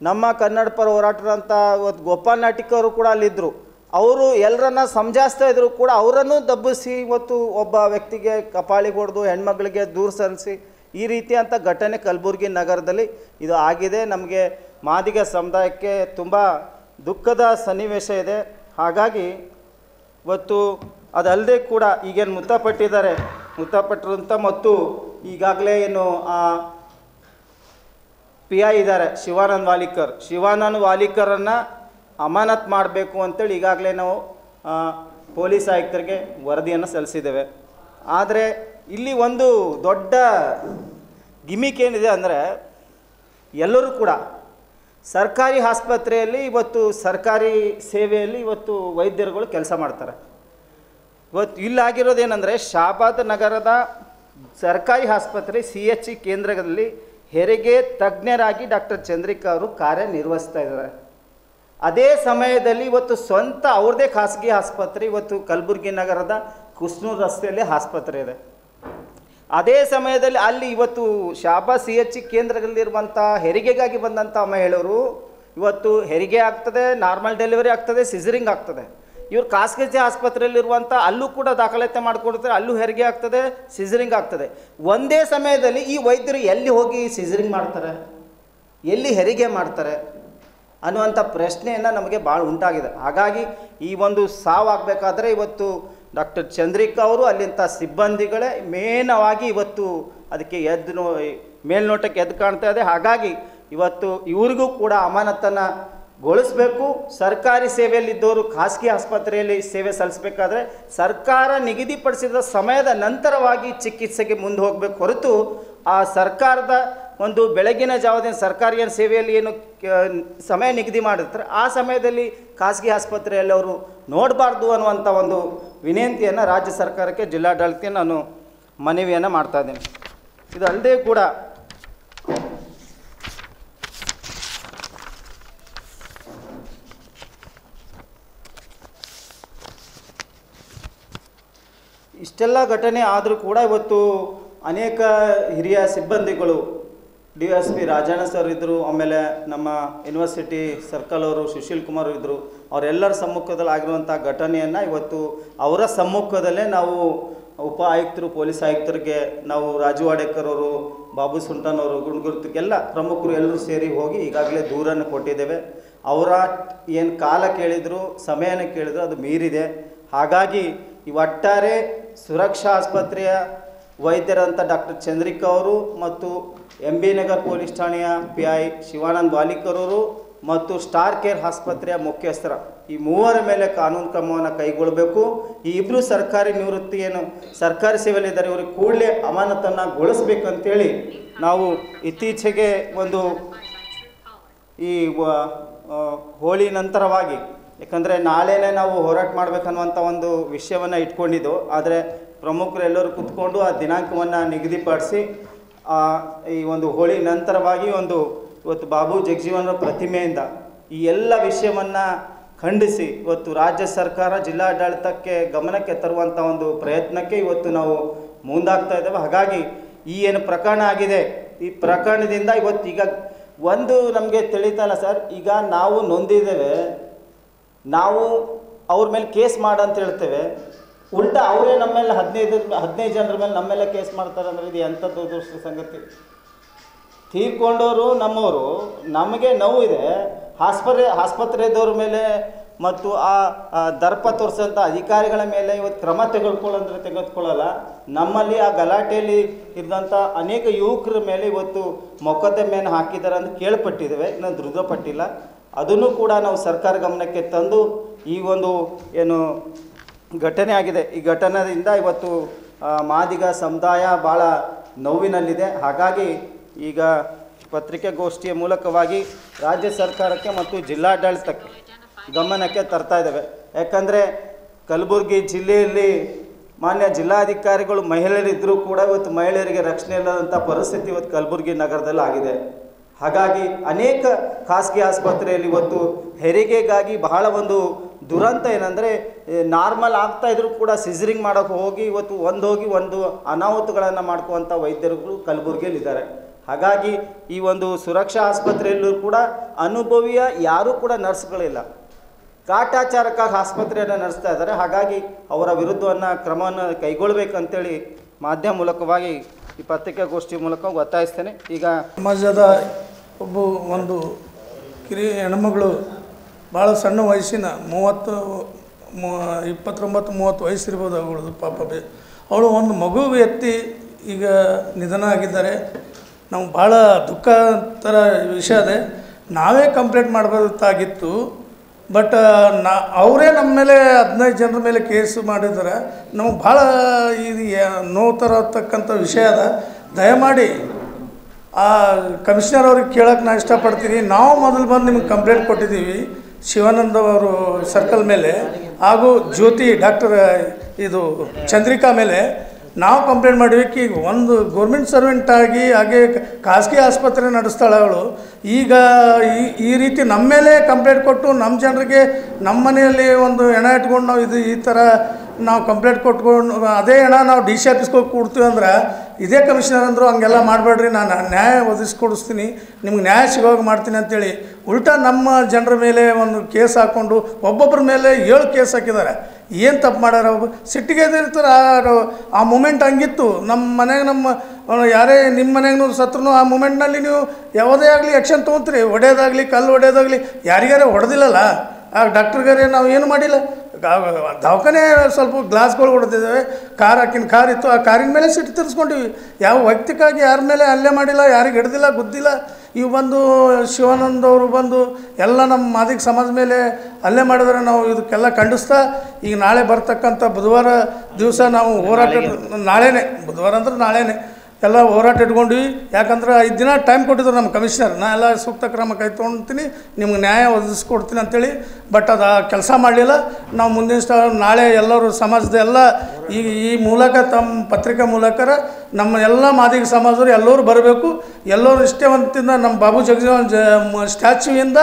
ನಮ್ಮ ಕನ್ನಡ ಪರ ಹೋರಾಟರಂಥ ಇವತ್ತು ಗೋಪಾಲ್ ನಾಟಿಕವರು ಕೂಡ ಅಲ್ಲಿದ್ದರು, ಅವರು ಎಲ್ಲರನ್ನ ಸಮಜಾಯಿಸ್ತಾ ಇದ್ರು ಕೂಡ ಅವರನ್ನು ದಬ್ಬಿಸಿ ಇವತ್ತು ಒಬ್ಬ ವ್ಯಕ್ತಿಗೆ ಕಪಾಳಿಗೆ ಹೊಡೆದು ಹೆಣ್ಮಗಳಿಗೆ ದೂರ ಸರಿಸಿ ಈ ರೀತಿಯಂಥ ಘಟನೆ ಕಲಬುರಗಿ ನಗರದಲ್ಲಿ ಇದು ಆಗಿದೆ. ನಮಗೆ ಮಾದಿಗ ಸಮುದಾಯಕ್ಕೆ ತುಂಬ ದುಃಖದ ಸನ್ನಿವೇಶ ಇದೆ. ಹಾಗಾಗಿ ಇವತ್ತು ಅದಲ್ಲದೆ ಕೂಡ ಈಗೇನು ಮೃತಪಟ್ಟಿರುವಂಥ ಮತ್ತು ಈಗಾಗಲೇ ಏನು PI ಇದ್ದಾರೆ ಶಿವಾನಂದ್ ವಾಲಿಕರನ್ನು ಅಮಾನತ್ ಮಾಡಬೇಕು ಅಂತೇಳಿ ಈಗಾಗಲೇ ನಾವು ಪೊಲೀಸ್ ಆಯುಕ್ತರಿಗೆ ವರದಿಯನ್ನು ಸಲ್ಲಿಸಿದ್ದೇವೆ. ಆದರೆ ಇಲ್ಲಿ ಒಂದು ದೊಡ್ಡ ಗಿಮಿಕ್ ಏನಿದೆ ಅಂದರೆ, ಎಲ್ಲರೂ ಕೂಡ ಸರ್ಕಾರಿ ಆಸ್ಪತ್ರೆಯಲ್ಲಿ ಇವತ್ತು ಸರ್ಕಾರಿ ಸೇವೆಯಲ್ಲಿ ಇವತ್ತು ವೈದ್ಯರುಗಳು ಕೆಲಸ ಮಾಡ್ತಾರೆ. ಇವತ್ತು ಇಲ್ಲಾಗಿರೋದೇನೆಂದರೆ, ಶಾಬಾದ್ ನಗರದ ಸರ್ಕಾರಿ ಆಸ್ಪತ್ರೆ CHE ಕೇಂದ್ರದಲ್ಲಿ ಹೆರಿಗೆ ತಜ್ಞರಾಗಿ ಡಾಕ್ಟರ್ ಚಂದ್ರಿಕಾ ಅವರು ಕಾರ್ಯನಿರ್ವಹಿಸ್ತಾ ಇದ್ದಾರೆ. ಅದೇ ಸಮಯದಲ್ಲಿ ಇವತ್ತು ಸ್ವಂತ ಅವ್ರದ್ದೇ ಖಾಸಗಿ ಆಸ್ಪತ್ರೆ ಇವತ್ತು ಕಲಬುರಗಿ ನಗರದ ಕುಸ್ನೂರು ರಸ್ತೆಯಲ್ಲಿ ಆಸ್ಪತ್ರೆ ಇದೆ. ಅದೇ ಸಮಯದಲ್ಲಿ ಅಲ್ಲಿ ಇವತ್ತು ಶಾಬಾದ್ CHE ಕೇಂದ್ರದಲ್ಲಿರುವಂಥ ಹೆರಿಗೆಗಾಗಿ ಬಂದಂಥ ಮಹಿಳೆಯರು ಇವತ್ತು ಹೆರಿಗೆ ಆಗ್ತದೆ, ನಾರ್ಮಲ್ ಡೆಲಿವರಿ ಆಗ್ತದೆ, ಸಿಸರಿಂಗ್ ಆಗ್ತದೆ. ಇವರು ಖಾಸಗಿ ಆಸ್ಪತ್ರೆಯಲ್ಲಿರುವಂಥ ಅಲ್ಲೂ ಕೂಡ ದಾಖಲಾತಿ ಮಾಡಿಕೊಡ್ತಾರೆ, ಅಲ್ಲೂ ಹೆರಿಗೆ ಆಗ್ತದೆ, ಸಿಸರಿಂಗ್ ಆಗ್ತದೆ. ಒಂದೇ ಸಮಯದಲ್ಲಿ ಈ ವೈದ್ಯರು ಎಲ್ಲಿ ಹೋಗಿ ಸಿಸರಿಂಗ್ ಮಾಡ್ತಾರೆ, ಎಲ್ಲಿ ಹೆರಿಗೆ ಮಾಡ್ತಾರೆ ಅನ್ನುವಂಥ ಪ್ರಶ್ನೆಯನ್ನು ನಮಗೆ ಭಾಳ ಉಂಟಾಗಿದೆ. ಹಾಗಾಗಿ ಈ ಒಂದು ಸಾವಾಗಬೇಕಾದ್ರೆ ಇವತ್ತು ಡಾಕ್ಟರ್ ಚಂದ್ರಿಕಾ ಅವರು ಅಲ್ಲಿಂಥ ಸಿಬ್ಬಂದಿಗಳೇ ಮೇನವಾಗಿ ಇವತ್ತು ಅದಕ್ಕೆ ಮೇಲ್ನೋಟಕ್ಕೆ ಎದ್ದು ಕಾಣ್ತಾ ಇದೆ. ಹಾಗಾಗಿ ಇವತ್ತು ಇವ್ರಿಗೂ ಕೂಡ ಅಮಾನತನ್ನು ಗೊಳಿಸಬೇಕು. ಸರ್ಕಾರಿ ಸೇವೆಯಲ್ಲಿದ್ದವರು ಖಾಸಗಿ ಆಸ್ಪತ್ರೆಯಲ್ಲಿ ಸೇವೆ ಸಲ್ಲಿಸಬೇಕಾದ್ರೆ ಸರ್ಕಾರ ನಿಗದಿಪಡಿಸಿದ ಸಮಯದ ನಂತರವಾಗಿ ಚಿಕಿತ್ಸೆಗೆ ಮುಂದೆ ಹೋಗಬೇಕು ಹೊರತು ಆ ಸರ್ಕಾರದ ಒಂದು ಬೆಳಗಿನ ಜಾವದಿಂದ ಸರ್ಕಾರಿ ಸೇವೆಯಲ್ಲಿ ಏನು ಸಮಯ ನಿಗದಿ ಮಾಡಿರ್ತಾರೆ ಆ ಸಮಯದಲ್ಲಿ ಖಾಸಗಿ ಆಸ್ಪತ್ರೆಯಲ್ಲಿ ಅವರು ನೋಡಬಾರ್ದು ಅನ್ನುವಂಥ ಒಂದು ವಿನಂತಿಯನ್ನು ರಾಜ್ಯ ಸರ್ಕಾರಕ್ಕೆ ಜಿಲ್ಲಾಡಳಿತಕ್ಕೆ ನಾನು ಮನವಿಯನ್ನು ಮಾಡ್ತಾ ಇದ್ದೀನಿ. ಇದು ಅಲ್ಲದೆ ಕೂಡ ಇಷ್ಟೆಲ್ಲ ಘಟನೆ ಆದರೂ ಕೂಡ ಇವತ್ತು ಅನೇಕ ಹಿರಿಯ ಸಿಬ್ಬಂದಿಗಳು DSP ರಾಜಣ್ಣ ಸರ್ ಇದ್ದರು, ಆಮೇಲೆ ನಮ್ಮ ಯೂನಿವರ್ಸಿಟಿ ಸರ್ಕಲ್ ಅವರು ಸುಶೀಲ್ ಕುಮಾರ್ ಇದ್ದರು, ಅವರೆಲ್ಲರ ಸಮ್ಮುಖದಲ್ಲಿ ಆಗಿರುವಂಥ ಘಟನೆಯನ್ನು ಇವತ್ತು ಅವರ ಸಮ್ಮುಖದಲ್ಲೇ ನಾವು ಉಪ ಆಯುಕ್ತರು ಪೊಲೀಸ್ ಆಯುಕ್ತರಿಗೆ ನಾವು ರಾಜು ವಾಡೇಕರ್ ಅವರು, ಬಾಬು ಸುಂಟನ್ ಅವರು, ಗುಂಡ್ಗುರ್ತಿಗೆಲ್ಲ ಪ್ರಮುಖರು ಎಲ್ಲರೂ ಸೇರಿ ಹೋಗಿ ಈಗಾಗಲೇ ದೂರನ್ನು ಕೊಟ್ಟಿದ್ದೇವೆ. ಅವರ ಏನು ಕಾಲ ಕೇಳಿದರು ಸಮಯನ ಕೇಳಿದ್ರು ಅದು ಮೀರಿದೆ. ಹಾಗಾಗಿ ಈ ಒಟ್ಟಾರೆ ಸುರಕ್ಷಾ ಆಸ್ಪತ್ರೆಯ ವೈದ್ಯರಂಥ ಡಾಕ್ಟರ್ ಚಂದ್ರಿಕಾ ಅವರು ಮತ್ತು MB ನಗರ್ ಪೊಲೀಸ್ ಠಾಣೆಯ PI ಶಿವಾನಂದ್ ವಾಲಿಕರ್ ಅವರು ಮತ್ತು ಸ್ಟಾರ್ ಕೇರ್ ಆಸ್ಪತ್ರೆಯ ಮುಖ್ಯಸ್ಥರ ಈ ಮೂವರ ಮೇಲೆ ಕಾನೂನು ಕ್ರಮವನ್ನು ಕೈಗೊಳ್ಳಬೇಕು. ಈ ಇಬ್ಬರು ಸರ್ಕಾರಿ ನಿವೃತ್ತಿ ಏನು ಸರ್ಕಾರಿ ಸೇವೆಯಲ್ಲಿದ್ದಾರೆ ಇವರಿಗೆ ಕೂಡಲೇ ಅಮಾನತನ್ನು ಗೊಳಿಸ್ಬೇಕಂತೇಳಿ ನಾವು ಇತ್ತೀಚೆಗೆ ಒಂದು ಈ ಹೋಳಿ ನಂತರವಾಗಿ, ಯಾಕಂದರೆ ನಾಳೆನೇ ನಾವು ಹೋರಾಟ ಮಾಡಬೇಕನ್ನುವಂಥ ಒಂದು ವಿಷಯವನ್ನು ಇಟ್ಕೊಂಡಿದ್ದು, ಆದರೆ ಪ್ರಮುಖರು ಎಲ್ಲರೂ ಕೂತ್ಕೊಂಡು ಆ ದಿನಾಂಕವನ್ನು ನಿಗದಿಪಡಿಸಿ ಈ ಒಂದು ಹೋಳಿ ನಂತರವಾಗಿ ಇವತ್ತು ಬಾಬು ಜಗಜೀವನರ ಪ್ರತಿಮೆಯಿಂದ ಈ ಎಲ್ಲ ವಿಷಯವನ್ನು ಖಂಡಿಸಿ ಇವತ್ತು ರಾಜ್ಯ ಸರ್ಕಾರ ಜಿಲ್ಲಾಡಳಿತಕ್ಕೆ ಗಮನಕ್ಕೆ ತರುವಂಥ ಒಂದು ಪ್ರಯತ್ನಕ್ಕೆ ಇವತ್ತು ನಾವು ಮುಂದಾಗ್ತಾ ಇದ್ದೇವೆ. ಹಾಗಾಗಿ ಈ ಏನು ಪ್ರಕರಣ ಆಗಿದೆ ಈ ಪ್ರಕರಣದಿಂದ ಇವತ್ತು ಈಗ ಒಂದು ನಮಗೆ ತಿಳಿತಲ್ಲ ಸರ್, ಈಗ ನಾವು ನೊಂದಿದ್ದೇವೆ, ನಾವು ಅವ್ರ ಮೇಲೆ ಕೇಸ್ ಮಾಡಂತ ಹೇಳ್ತೇವೆ, ಉಲ್ಟಾ ಅವರೇ ನಮ್ಮ ಮೇಲೆ 15 ಜನರ ಮೇಲೆ ನಮ್ಮ ಮೇಲೆ ಕೇಸ್ ಮಾಡ್ತಾರೆ ಅಂದರೆ ಇದು ಎಂಥದ್ದು ದುರದೃಷ್ಟ ಸಂಗತಿ. ತೀರ್ಕೊಂಡವರು ನಮ್ಮವರು, ನಮಗೆ ನೋವು ಇದೆ, ಆಸ್ಪತ್ರೆದವ್ರ ಮೇಲೆ ಮತ್ತು ಆ ದರ್ಪ ತೋರಿಸೋಂಥ ಅಧಿಕಾರಿಗಳ ಮೇಲೆ ಇವತ್ತು ಕ್ರಮ ತೆಗೆದುಕೊಳ್ಳಲ್ಲ. ನಮ್ಮಲ್ಲಿ ಆ ಗಲಾಟೆಯಲ್ಲಿ ಇದ್ದಂಥ ಅನೇಕ ಯುವಕರ ಮೇಲೆ ಇವತ್ತು ಮೊಕದ್ದಮೆಯನ್ನು ಹಾಕಿದ್ದಾರೆ ಅಂತ ಕೇಳ್ಪಟ್ಟಿದ್ದೇವೆ, ಇನ್ನೂ ದೃಢಪಟ್ಟಿಲ್ಲ. ಅದನ್ನು ಕೂಡ ನಾವು ಸರ್ಕಾರ ಗಮನಕ್ಕೆ ತಂದು ಈ ಒಂದು ಏನು ಘಟನೆ ಆಗಿದೆ ಈ ಘಟನೆಯಿಂದ ಇವತ್ತು ಮಾದಿಗ ಸಮುದಾಯ ಭಾಳ ನೋವಿನಲ್ಲಿದೆ. ಹಾಗಾಗಿ ಈಗ ಪತ್ರಿಕಾಗೋಷ್ಠಿಯ ಮೂಲಕವಾಗಿ ರಾಜ್ಯ ಸರ್ಕಾರಕ್ಕೆ ಮತ್ತು ಜಿಲ್ಲಾಡಳಿತಕ್ಕೆ ಗಮನಕ್ಕೆ ತರ್ತಾ ಇದ್ದೇವೆ. ಯಾಕಂದರೆ ಕಲಬುರಗಿ ಜಿಲ್ಲೆಯಲ್ಲಿ ಮಾನ್ಯ ಜಿಲ್ಲಾಧಿಕಾರಿಗಳು ಮಹಿಳೆಯರಿದ್ದರೂ ಕೂಡ ಇವತ್ತು ಮಹಿಳೆಯರಿಗೆ ರಕ್ಷಣೆ ಇಲ್ಲದಂಥ ಪರಿಸ್ಥಿತಿ ಇವತ್ತು ಕಲಬುರಗಿ ನಗರದಲ್ಲಿ ಆಗಿದೆ. ಹಾಗಾಗಿ ಅನೇಕ ಖಾಸಗಿ ಆಸ್ಪತ್ರೆಯಲ್ಲಿ ಇವತ್ತು ಹೆರಿಗೆಗಾಗಿ ಬಹಳ ಒಂದು ದುರಂತ ಏನಂದರೆ ನಾರ್ಮಲ್ ಆಗ್ತಾಯಿದ್ರು ಕೂಡ ಸಿಸರಿಂಗ್ ಮಾಡೋಕ್ಕೆ ಹೋಗಿ ಇವತ್ತು ಒಂದು ಅನಾಹುತಗಳನ್ನು ಮಾಡ್ಕುವಂಥ ವೈದ್ಯರುಗಳು ಕಲಬುರಗಿಯಲ್ಲಿದ್ದಾರೆ. ಹಾಗಾಗಿ ಈ ಒಂದು ಸುರಕ್ಷಾ ಆಸ್ಪತ್ರೆಯಲ್ಲೂ ಕೂಡ ಅನುಭವಿಯ ಯಾರೂ ಕೂಡ ನರ್ಸ್ಗಳಿಲ್ಲ, ಕಾಟಾಚಾರಕ್ಕಾಗಿ ಆಸ್ಪತ್ರೆಯನ್ನು ನಡೆಸ್ತಾ ಇದ್ದಾರೆ. ಹಾಗಾಗಿ ಅವರ ವಿರುದ್ಧವನ್ನು ಕ್ರಮವನ್ನು ಕೈಗೊಳ್ಳಬೇಕಂತೇಳಿ ಮಾಧ್ಯಮ ಮೂಲಕವಾಗಿ ಈ ಪತ್ರಿಕಾಗೋಷ್ಠಿ ಮೂಲಕ ಒತ್ತಾಯಿಸ್ತೇನೆ. ಈಗ ಸಮಾಜದ ಒಂದು ಕಿರಿಯ ಹೆಣ್ಮಗಳು ಭಾಳ ಸಣ್ಣ ವಯಸ್ಸಿನ 29-30 ವಯಸ್ಸಿರ್ಬೋದು ಅವಳದು ಪಾಪ. ಅವಳು ಒಂದು ಮಗು ಎತ್ತಿ ಈಗ ನಿಧನ ಆಗಿದ್ದಾರೆ. ನಾವು ಭಾಳ ದುಃಖತರ ವಿಷಯ ಅದೇ. ನಾವೇ ಕಂಪ್ಲೇಂಟ್ ಮಾಡಬೇಕಾಗಿತ್ತು, ಬಟ್ ಅವರೇ ನಮ್ಮ ಮೇಲೆ 15 ಜನರ ಮೇಲೆ ಕೇಸು ಮಾಡಿದ್ದಾರೆ. ನಮಗೆ ಭಾಳ ಇದು ನೋವು ತರತಕ್ಕಂಥ ವಿಷಯ ಅದ. ದಯಮಾಡಿ ಆ ಕಮಿಷನರ್ ಅವ್ರಿಗೆ ಕೇಳೋಕ್ಕೆ ನಾನು ಇಷ್ಟಪಡ್ತೀನಿ. ನಾವು ಮೊದಲು ಬಂದು ನಿಮ್ಗೆ ಕಂಪ್ಲೇಂಟ್ ಕೊಟ್ಟಿದ್ದೀವಿ ಶಿವಾನಂದ ಅವರು ಸರ್ಕಲ್ ಮೇಲೆ, ಹಾಗೂ ಜ್ಯೋತಿ ಡಾಕ್ಟರ್ ಇದು ಚಂದ್ರಿಕಾ ಮೇಲೆ ನಾವು ಕಂಪ್ಲೇಂಟ್ ಮಾಡಿವಿ. ಒಂದು ಗೌರ್ಮೆಂಟ್ ಸರ್ವೆಂಟ್ ಆಗಿ ಹಾಗೆ ಖಾಸಗಿ ಆಸ್ಪತ್ರೆ ನಡೆಸ್ತಾಳೆ ಅವಳು. ಈಗ ಈ ರೀತಿ ನಮ್ಮ ಮೇಲೆ ಕಂಪ್ಲೇಂಟ್ ಕೊಟ್ಟು ನಮ್ಮ ಜನರಿಗೆ ನಮ್ಮ ಮನೆಯಲ್ಲಿ ಒಂದು ಹೆಣ ಇಟ್ಕೊಂಡು ನಾವು ಈ ಥರ ನಾವು ಕಂಪ್ಲೇಂಟ್ ಕೊಟ್ಕೊಂಡು ಅದೇ ಹೆಣ ನಾವು DC ಆಫೀಸ್ಗೆ ಹೋಗಿ ಕೊಡ್ತೀವಿ ಅಂದ್ರೆ ಇದೇ ಕಮಿಷನರ್ ಅಂದರು ಹಂಗೆಲ್ಲ ಮಾಡಬೇಡ್ರಿ, ನಾನು ನ್ಯಾಯ ಒದಗಿಸ್ಕೊಡಿಸ್ತೀನಿ, ನಿಮ್ಗೆ ನ್ಯಾಯ ಸಿಗೋವಾಗ ಮಾಡ್ತೀನಿ ಅಂತೇಳಿ ಉಲ್ಟಾ ನಮ್ಮ ಜನರ ಮೇಲೆ ಒಂದು ಕೇಸ್ ಹಾಕ್ಕೊಂಡು ಒಬ್ಬೊಬ್ಬರ ಮೇಲೆ 7 ಕೇಸ್ ಹಾಕಿದ್ದಾರೆ. ಏನು ತಪ್ಪು ಮಾಡ್ಯಾರ? ಸಿಟ್ಟಿಗೆ ಇರ್ತಾರೆ. ಆ ಮೂಮೆಂಟ್ ಹಂಗಿತ್ತು. ನಮ್ಮ ಮನೆಗೆ ಯಾರೇ ನಿಮ್ಮ ಮನೆಗೂ ಸತ್ರೂ ಆ ಮೂಮೆಂಟ್ನಲ್ಲಿ ನೀವು ಯಾವುದೇ ಆಗಲಿ ಆ್ಯಕ್ಷನ್ ತೊಗೊತೀರಿ. ಹೊಡೆಯೋದಾಗಲಿ ಕಲ್ಲು ಹೊಡೆಯೋದಾಗಲಿ ಯಾರಿಗಾರೆ ಹೊಡೆದಿಲ್ಲಲ್ಲ. ಆ ಡಾಕ್ಟ್ರಿಗಾರೆ ನಾವು ಏನು ಮಾಡಿಲ್ಲ. ದವಾಖಾನೆ ಸ್ವಲ್ಪ ಗ್ಲಾಸ್ಗಳು ಹೊಡೆದಿದ್ದೇವೆ. ಕಾರ್ ಇತ್ತು, ಆ ಕಾರಿನ ಮೇಲೆ ಸಿಟ್ಟು ತಿರ್ಸ್ಕೊಂಡಿವಿ. ಯಾವ ವ್ಯಕ್ತಿಗಾಗಿ ಯಾರ ಮೇಲೆ ಹಲ್ಲೆ ಮಾಡಿಲ್ಲ, ಯಾರಿಗೆ ಹಿಡ್ದಿಲ್ಲ ಗುದ್ದಿಲ್ಲ, ಇವು ಬಂದು ಶಿವಾನಂದ ಅವರು ಬಂದು ಎಲ್ಲ ನಮ್ಮ ಮಾದಿಗ ಸಮಾಜ ಮೇಲೆ ಹಲ್ಲೆ ಮಾಡಿದ್ರೆ ನಾವು ಇದಕ್ಕೆಲ್ಲ ಖಂಡಿಸ್ತಾ ಈಗ ನಾಳೆ ಬರ್ತಕ್ಕಂಥ ಬುಧವಾರ ದಿವಸ ನಾವು ಹೋರಾಟ, ನಾಳೆನೇ ಬುಧವಾರ ಅಂದ್ರೆ ನಾಳೆನೇ ಎಲ್ಲ ಹೋರಾಟ ಇಟ್ಕೊಂಡ್ವಿ. ಯಾಕಂದ್ರೆ 5 ದಿನ ಟೈಮ್ ಕೊಟ್ಟಿದ್ರು ನಮ್ಮ ಕಮಿಷನರ್, ನಾ ಎಲ್ಲ ಸೂಕ್ತ ಕ್ರಮ ಕೈ ತೊಗೊಳ್ತೀನಿ, ನಿಮ್ಗೆ ನ್ಯಾಯ ಒದಗಿಸ್ಕೊಡ್ತೀನಿ ಅಂತೇಳಿ. ಬಟ್ ಅದು ಕೆಲಸ ಮಾಡಲಿಲ್ಲ. ನಾವು ಮುಂದಿನ ನಾಳೆ ಎಲ್ಲರೂ ಸಮಾಜದ ಎಲ್ಲ ಈ ಮೂಲಕ ತಮ್ಮ ಪತ್ರಿಕಾ ಮೂಲಕ ನಮ್ಮ ಎಲ್ಲ ಮಾದಿಗ ಸಮಾಜದವರು ಎಲ್ಲರೂ ಬರಬೇಕು. ಎಲ್ಲರೂ ಇಷ್ಟವಂತಿಂದ ನಮ್ಮ ಬಾಬು ಜಗಜೀವನ್ ಸ್ಟ್ಯಾಚ್ಯೂಯಿಂದ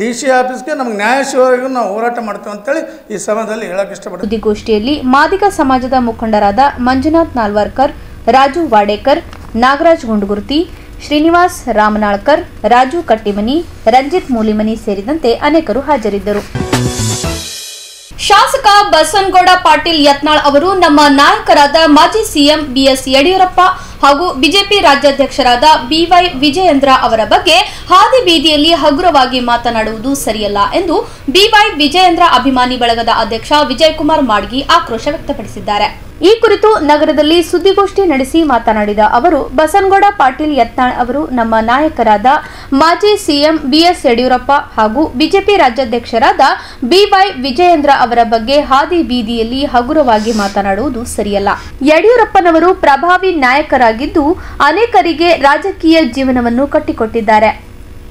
DC ಆಫೀಸ್ಗೆ ನಮ್ಗೆ ನ್ಯಾಯ ಸಿಗೋವರೆಗೂ ನಾವು ಹೋರಾಟ ಮಾಡ್ತೀವಿ ಅಂತೇಳಿ ಈ ಸಮಯದಲ್ಲಿ ಹೇಳಕ್ಕೆ ಇಷ್ಟಪಡ್ತೀನಿ. ಸುದ್ದಿಗೋಷ್ಠಿಯಲ್ಲಿ ಮಾದಿಗ ಸಮಾಜದ ಮುಖಂಡರಾದ ಮಂಜುನಾಥ್ ನಾಲ್ವರ್ಕರ್, ರಾಜು ವಾಡೇಕರ್, ನಾಗರಾಜ್ ಗುಂಡುಗುರ್ತಿ, ಶ್ರೀನಿವಾಸ್ ರಾಮನಾಳ್ಕರ್, ರಾಜು ಕಟ್ಟಿಮನಿ, ರಂಜಿತ್ ಮೂಲಿಮನಿ ಸೇರಿದಂತೆ ಅನೇಕರು ಹಾಜರಿದ್ದರು. ಶಾಸಕ ಬಸನಗೌಡ ಪಾಟೀಲ್ ಯತ್ನಾಳ್ ಅವರು ನಮ್ಮ ನಾಯಕರಾದ ಮಾಜಿ ಸಿಎಂ ಬಿಎಸ್ ಯಡಿಯೂರಪ್ಪ ಹಾಗೂ ಬಿಜೆಪಿ ರಾಜ್ಯಾಧ್ಯಕ್ಷರಾದ ಬಿವೈ ವಿಜಯೇಂದ್ರ ಅವರ ಬಗ್ಗೆ ಹಾದಿ ಬೀದಿಯಲ್ಲಿ ಹಗುರವಾಗಿ ಮಾತನಾಡುವುದು ಸರಿಯಲ್ಲ ಎಂದು ಬಿವೈ ವಿಜಯೇಂದ್ರ ಅಭಿಮಾನಿ ಬಳಗದ ಅಧ್ಯಕ್ಷ ವಿಜಯಕುಮಾರ್ ಮಾಡ್ಗಿ ಆಕ್ರೋಶ ವ್ಯಕ್ತಪಡಿಸಿದ್ದಾರೆ. ಈ ಕುರಿತು ನಗರದಲ್ಲಿ ಸುದ್ದಿಗೋಷ್ಠಿ ನಡೆಸಿ ಮಾತನಾಡಿದ ಅವರು, ಬಸನಗೌಡ ಪಾಟೀಲ್ ಯತ್ನಾಳ್ ಅವರು ನಮ್ಮ ನಾಯಕರಾದ ಮಾಜಿ ಸಿಎಂ ಬಿಎಸ್ ಯಡಿಯೂರಪ್ಪ ಹಾಗೂ ಬಿಜೆಪಿ ರಾಜ್ಯಾಧ್ಯಕ್ಷರಾದ ಬಿವೈ ವಿಜಯೇಂದ್ರ ಅವರ ಬಗ್ಗೆ ಹಾದಿ ಬೀದಿಯಲ್ಲಿ ಹಗುರವಾಗಿ ಮಾತನಾಡುವುದು ಸರಿಯಲ್ಲ. ಯಡಿಯೂರಪ್ಪನವರು ಪ್ರಭಾವಿ ನಾಯಕರಾಗಿದ್ದು ಅನೇಕರಿಗೆ ರಾಜಕೀಯ ಜೀವನವನ್ನು ಕಟ್ಟಿಕೊಟ್ಟಿದ್ದಾರೆ.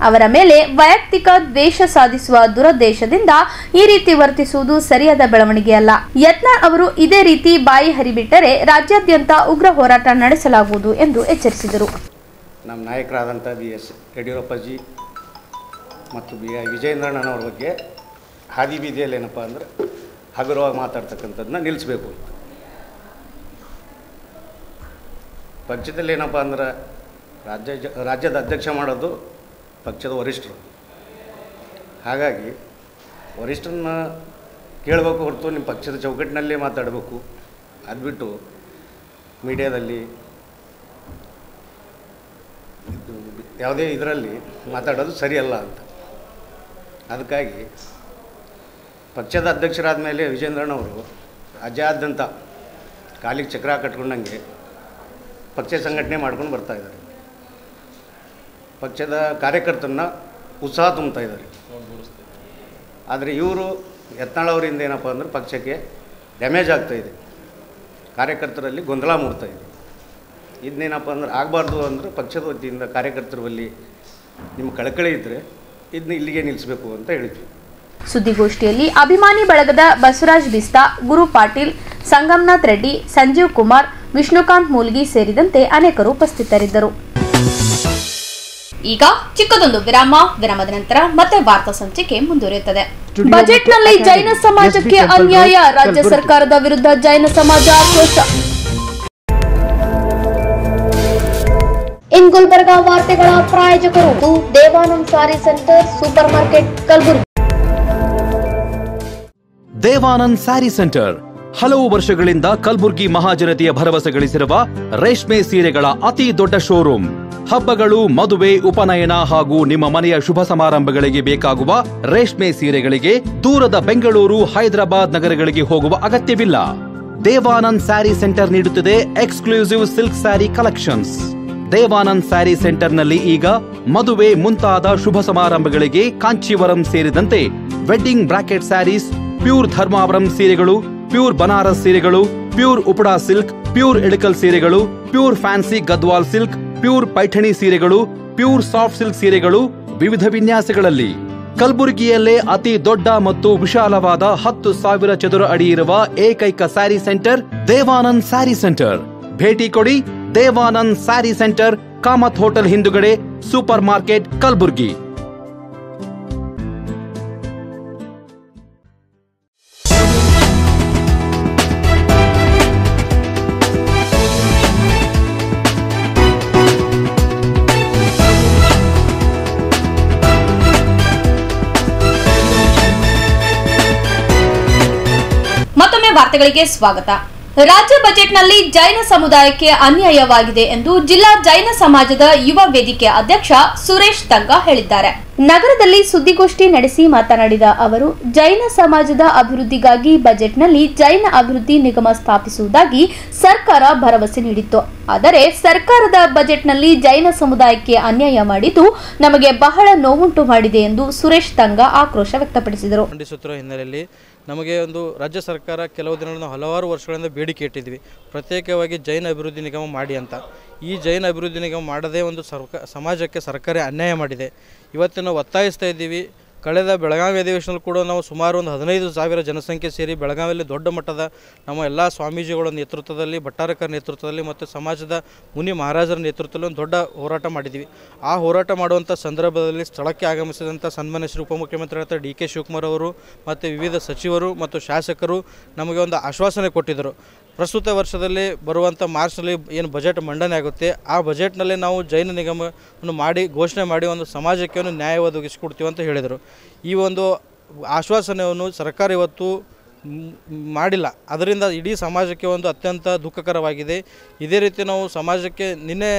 ಅವರ ಮೇಲೆ ವೈಯಕ್ತಿಕ ದ್ವೇಷ ಸಾಧಿಸುವ ದುರುದ್ದೇಶದಿಂದ ಈ ರೀತಿ ವರ್ತಿಸುವುದು ಸರಿಯಾದ ಬೆಳವಣಿಗೆಯಲ್ಲ. ಯತ್ನಾಳ್ ಅವರು ಇದೇ ರೀತಿ ಬಾಯಿ ಹರಿಬಿಟ್ಟರೆ ರಾಜ್ಯಾದ್ಯಂತ ಉಗ್ರ ಹೋರಾಟ ನಡೆಸಲಾಗುವುದು ಎಂದು ಎಚ್ಚರಿಸಿದರು. ನಮ್ಮ ನಾಯಕರಾದಂಥ BS ಯಡಿಯೂರಪ್ಪಜಿ ಮತ್ತು BI ವಿಜಯೇಂದ್ರಣ್ಣನವ್ರ ಬಗ್ಗೆ ಹಾದಿ ಬೀದಿಯಲ್ಲಿ ಏನಪ್ಪ ಅಂದ್ರೆ ಹಗುರವಾಗಿ ಮಾತಾಡ್ತಕ್ಕಂಥದ್ದನ್ನ ನಿಲ್ಲಿಸಬೇಕು ಅಂತ. ಪಕ್ಷದಲ್ಲಿ ಏನಪ್ಪ ಅಂದ್ರೆ ರಾಜ್ಯದ ಅಧ್ಯಕ್ಷ ಮಾಡೋದು ಪಕ್ಷದ ವರಿಷ್ಠರು. ಹಾಗಾಗಿ ವರಿಷ್ಠರನ್ನ ಕೇಳಬೇಕು ಹೊರತು ನಿಮ್ಮ ಪಕ್ಷದ ಚೌಕಟ್ಟಿನಲ್ಲೇ ಮಾತಾಡಬೇಕು. ಅದು ಬಿಟ್ಟು ಮೀಡಿಯಾದಲ್ಲಿ ಯಾವುದೇ ಇದರಲ್ಲಿ ಮಾತಾಡೋದು ಸರಿಯಲ್ಲ ಅಂತ. ಅದಕ್ಕಾಗಿ ಪಕ್ಷದ ಅಧ್ಯಕ್ಷರಾದ ಮೇಲೆ ವಿಜೇಂದ್ರಣ್ಣವರು ರಾಜ್ಯಾದ್ಯಂತ ಕಾಲಿಗೆ ಚಕ್ರ ಕಟ್ಕೊಂಡಂಗೆ ಪಕ್ಷ ಸಂಘಟನೆ ಮಾಡ್ಕೊಂಡು ಬರ್ತಾಯಿದ್ದಾರೆ. ಪಕ್ಷದ ಕಾರ್ಯಕರ್ತರನ್ನ ಉತ್ಸಾಹ ತುಂಬ್ತಾ ಇದ್ದಾರೆ. ಆದರೆ ಇವರು ಯತ್ನಾಳ್ ಅವರಿಂದ ಏನಪ್ಪ ಅಂದ್ರೆ ಪಕ್ಷಕ್ಕೆ ಡ್ಯಾಮೇಜ್ ಆಗ್ತಾಯಿದೆ, ಕಾರ್ಯಕರ್ತರಲ್ಲಿ ಗೊಂದಲ ಮೂಡ್ತಾ ಇದೆ. ಇದನ್ನೇನಪ್ಪ ಅಂದ್ರೆ ಆಗಬಾರ್ದು ಅಂದ್ರೆ ಪಕ್ಷದ ವತಿಯಿಂದ ಕಾರ್ಯಕರ್ತರಲ್ಲಿ ನಿಮ್ಮ ಕಳಕಳಿ ಇದ್ದರೆ ಇದನ್ನ ಇಲ್ಲಿಗೆ ನಿಲ್ಲಿಸಬೇಕು ಅಂತ ಹೇಳ್ತೀವಿ. ಸುದ್ದಿಗೋಷ್ಠಿಯಲ್ಲಿ ಅಭಿಮಾನಿ ಬಳಗದ ಬಸವರಾಜ್ ಬಿಸ್ತಾ, ಗುರು ಪಾಟೀಲ್, ಸಂಗಮನಾಥ್ ರೆಡ್ಡಿ, ಸಂಜೀವ್ ಕುಮಾರ್, ವಿಷ್ಣುಕಾಂತ್ ಮೂಲ್ಗಿ ಸೇರಿದಂತೆ ಅನೇಕರು ಉಪಸ್ಥಿತರಿದ್ದರು. ಈಗ ಚಿಕ್ಕದೊಂದು ವಿರಾಮದ ನಂತರ ಮತ್ತೆ ವಾರ್ತಾ ಸಂಚಿಕೆ ಮುಂದುವರಿಯುತ್ತದೆ. ಬಜೆಟ್ನಲ್ಲಿ ಜೈನ ಸಮಾಜಕ್ಕೆ ಅನ್ಯಾಯ, ರಾಜ್ಯ ಸರ್ಕಾರದ ವಿರುದ್ಧ ಜೈನ ಸಮಾಜ ಆಕ್ರೋಶ. ಇನ್ ಗುಲ್ಬರ್ಗಾ ವಾರ್ತೆಗಳ ಪ್ರಾಯೋಜಕರು Devanand sari centre, super market, Kalaburagi. Devanand sari centre ಹಲವು ವರ್ಷಗಳಿಂದ ಕಲಬುರ್ಗಿ ಮಹಾಜನತೆಯ ಭರವಸೆ ಗಳಿಸಿರುವ ರೇಷ್ಮೆ ಸೀರೆಗಳ ಅತಿ ದೊಡ್ಡ ಶೋರೂಮ್. ಹಬ್ಬಗಳು, ಮದುವೆ, ಉಪನಯನ ಹಾಗೂ ನಿಮ್ಮ ಮನೆಯ ಶುಭ ಸಮಾರಂಭಗಳಿಗೆ ಬೇಕಾಗುವ ರೇಷ್ಮೆ ಸೀರೆಗಳಿಗೆ ದೂರದ ಬೆಂಗಳೂರು, ಹೈದರಾಬಾದ್ ನಗರಗಳಿಗೆ ಹೋಗುವ ಅಗತ್ಯವಿಲ್ಲ. ದೇವಾನಂದ್ ಸ್ಯಾರಿ ಸೆಂಟರ್ ನೀಡುತ್ತಿದೆ exclusive silk sari collections. Devanand sari ಸೆಂಟರ್ನಲ್ಲಿ ಈಗ ಮದುವೆ ಮುಂತಾದ ಶುಭ ಸಮಾರಂಭಗಳಿಗೆ ಕಾಂಚೀವರಂ ಸೇರಿದಂತೆ wedding brocade saris, pure Dharmavaram ಸೀರೆಗಳು, ಪ್ಯೂರ್ ಬನಾರಸ್ ಸೀರೆಗಳು, pure Uppada silk, pure Ilkal ಸೀರೆಗಳು, pure fancy Gadwal silk, pure Paithani ಸೀರೆಗಳು, ಪ್ಯೂರ್ ಸಾಫ್ಟ್ ಸಿಲ್ಕ್ ಸೀರೆಗಳು ವಿವಿಧ ವಿನ್ಯಾಸಗಳಲ್ಲಿ. ಕಲಬುರಗಿಯಲ್ಲೇ ಅತಿ ದೊಡ್ಡ ಮತ್ತು ವಿಶಾಲವಾದ 10,000 ಚದುರ ಅಡಿ ಇರುವ ಏಕೈಕ ಸ್ಯಾರಿ ಸೆಂಟರ್ ದೇವಾನಂದ್ ಸ್ಯಾರಿ ಸೆಂಟರ್. ಭೇಟಿ ಕೊಡಿ. ದೇವಾನಂದ್ ಸ್ಯಾರಿ ಸೆಂಟರ್, ಕಾಮತ್ ಹೋಟೆಲ್ ಹಿಂದುಗಡೆ, ಸೂಪರ್ ಮಾರ್ಕೆಟ್, ಕಲಬುರಗಿ. ವಾರ್ತೆಗಳಿಗೆ ಸ್ವಾಗತ. ರಾಜ್ಯ ಬಜೆಟ್ನಲ್ಲಿ ಜೈನ ಸಮುದಾಯಕ್ಕೆ ಅನ್ಯಾಯವಾಗಿದೆ ಎಂದು ಜಿಲ್ಲಾ ಜೈನ ಸಮಾಜದ ಯುವ ವೇದಿಕೆ ಅಧ್ಯಕ್ಷ ಸುರೇಶ್ ತಂಗ ಹೇಳಿದ್ದಾರೆ. ನಗರದಲ್ಲಿ ಸುದ್ದಿಗೋಷ್ಠಿ ನಡೆಸಿ ಮಾತನಾಡಿದ ಅವರು ಜೈನ ಸಮಾಜದ ಅಭಿವೃದ್ಧಿಗಾಗಿ ಬಜೆಟ್ನಲ್ಲಿ ಜೈನ ಅಭಿವೃದ್ಧಿ ನಿಗಮ ಸ್ಥಾಪಿಸುವುದಾಗಿ ಸರ್ಕಾರ ಭರವಸೆ ನೀಡಿತ್ತು. ಆದರೆ ಸರ್ಕಾರದ ಬಜೆಟ್ನಲ್ಲಿ ಜೈನ ಸಮುದಾಯಕ್ಕೆ ಅನ್ಯಾಯ ಮಾಡಿದ್ದು ನಮಗೆ ಬಹಳ ನೋವುಂಟು ಮಾಡಿದೆ ಎಂದು ಸುರೇಶ್ ತಂಗ ಆಕ್ರೋಶ ವ್ಯಕ್ತಪಡಿಸಿದರು. ಮಂಡಿಸುತ್ತಿರುವ ಹಿನ್ನೆಲೆಯಲ್ಲಿ ನಮಗೆ ಒಂದು ರಾಜ್ಯ ಸರ್ಕಾರ ಕೆಲವು ದಿನಗಳನ್ನು ಹಲವಾರು ವರ್ಷಗಳಿಂದ ಬೇಡಿಕೆ ಇಟ್ಟಿದ್ವಿ, ಪ್ರತ್ಯೇಕವಾಗಿ ಜೈನ ಅಭಿವೃದ್ಧಿ ನಿಗಮ ಮಾಡಿ ಅಂತ. ಈ ಜೈನ ಅಭಿವೃದ್ಧಿ ನಿಗಮ ಮಾಡದೇ ಒಂದು ಸಮಾಜಕ್ಕೆ ಸರ್ಕಾರ ಅನ್ಯಾಯ ಮಾಡಿದೆ. ಇವತ್ತು ನಾವು ಒತ್ತಾಯಿಸ್ತಾ ಇದ್ದೀವಿ. ಕಳೆದ ಬೆಳಗಾವಿ ಅಧಿವೇಶನದಲ್ಲಿ ಕೂಡ ನಾವು ಸುಮಾರು ಒಂದು 15,000 ಜನಸಂಖ್ಯೆ ಸೇರಿ ಬೆಳಗಾವಿಯಲ್ಲಿ ದೊಡ್ಡ ಮಟ್ಟದ ನಮ್ಮ ಎಲ್ಲ ಸ್ವಾಮೀಜಿಗಳ ನೇತೃತ್ವದಲ್ಲಿ, ಭಟ್ಟಾರಕರ ನೇತೃತ್ವದಲ್ಲಿ ಮತ್ತು ಸಮಾಜದ ಮುನಿ ಮಹಾರಾಜರ ನೇತೃತ್ವದಲ್ಲಿ ಒಂದು ದೊಡ್ಡ ಹೋರಾಟ ಮಾಡಿದ್ದೀವಿ. ಆ ಹೋರಾಟ ಮಾಡುವಂಥ ಸಂದರ್ಭದಲ್ಲಿ ಸ್ಥಳಕ್ಕೆ ಆಗಮಿಸಿದಂಥ ಸನ್ಮಾನ್ಯ ಶ್ರೀ ಉಪಮುಖ್ಯಮಂತ್ರಿಗಳಾದ ಡಿ ಕೆ ಶಿವಕುಮಾರ್ ಅವರು ಮತ್ತು ವಿವಿಧ ಸಚಿವರು ಮತ್ತು ಶಾಸಕರು ನಮಗೆ ಒಂದು ಆಶ್ವಾಸನೆ ಕೊಟ್ಟಿದ್ದರು. ಪ್ರಸ್ತುತ ವರ್ಷದಲ್ಲಿ ಬರುವಂಥ ಮಾರ್ಚ್ನಲ್ಲಿ ಏನು ಬಜೆಟ್ ಮಂಡನೆ ಆಗುತ್ತೆ, ಆ ಬಜೆಟ್ನಲ್ಲಿ ನಾವು ಜೈನ ನಿಗಮವನ್ನು ಮಾಡಿ ಘೋಷಣೆ ಮಾಡಿ ಒಂದು ಸಮಾಜಕ್ಕೆ ಒಂದು ನ್ಯಾಯ ಒದಗಿಸಿಕೊಡ್ತೀವಿ ಅಂತ ಹೇಳಿದರು. ಈ ಒಂದು ಆಶ್ವಾಸನೆಯನ್ನು ಸರ್ಕಾರ ಇವತ್ತು ಮಾಡಿಲ್ಲ. ಅದರಿಂದ ಇಡೀ ಸಮಾಜಕ್ಕೆ ಒಂದು ಅತ್ಯಂತ ದುಃಖಕರವಾಗಿದೆ. ಇದೇ ರೀತಿ ನಾವು ಸಮಾಜಕ್ಕೆ ನಿನ್ನೆ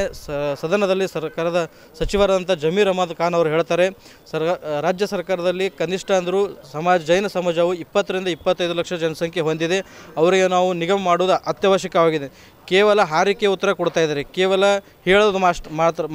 ಸದನದಲ್ಲಿ ಸರ್ಕಾರದ ಸಚಿವರಾದಂಥ ಜಮೀರ್ ಅಹಮದ್ ಖಾನ್ ಅವರು ಹೇಳ್ತಾರೆ, ರಾಜ್ಯ ಸರ್ಕಾರದಲ್ಲಿ ಕನಿಷ್ಠ ಅಂದರೂ ಜೈನ ಸಮಾಜವು 20 ರಿಂದ 25 ಲಕ್ಷ ಜನಸಂಖ್ಯೆ ಹೊಂದಿದೆ. ಅವರಿಗೆ ನಾವು ನಿಗಮ ಮಾಡುವುದು ಅತ್ಯವಶ್ಯಕವಾಗಿದೆ. ಕೇವಲ ಹಾರಿಕೆ ಉತ್ತರ ಕೊಡ್ತಾ ಇದ್ದಾರೆ, ಕೇವಲ ಹೇಳೋದು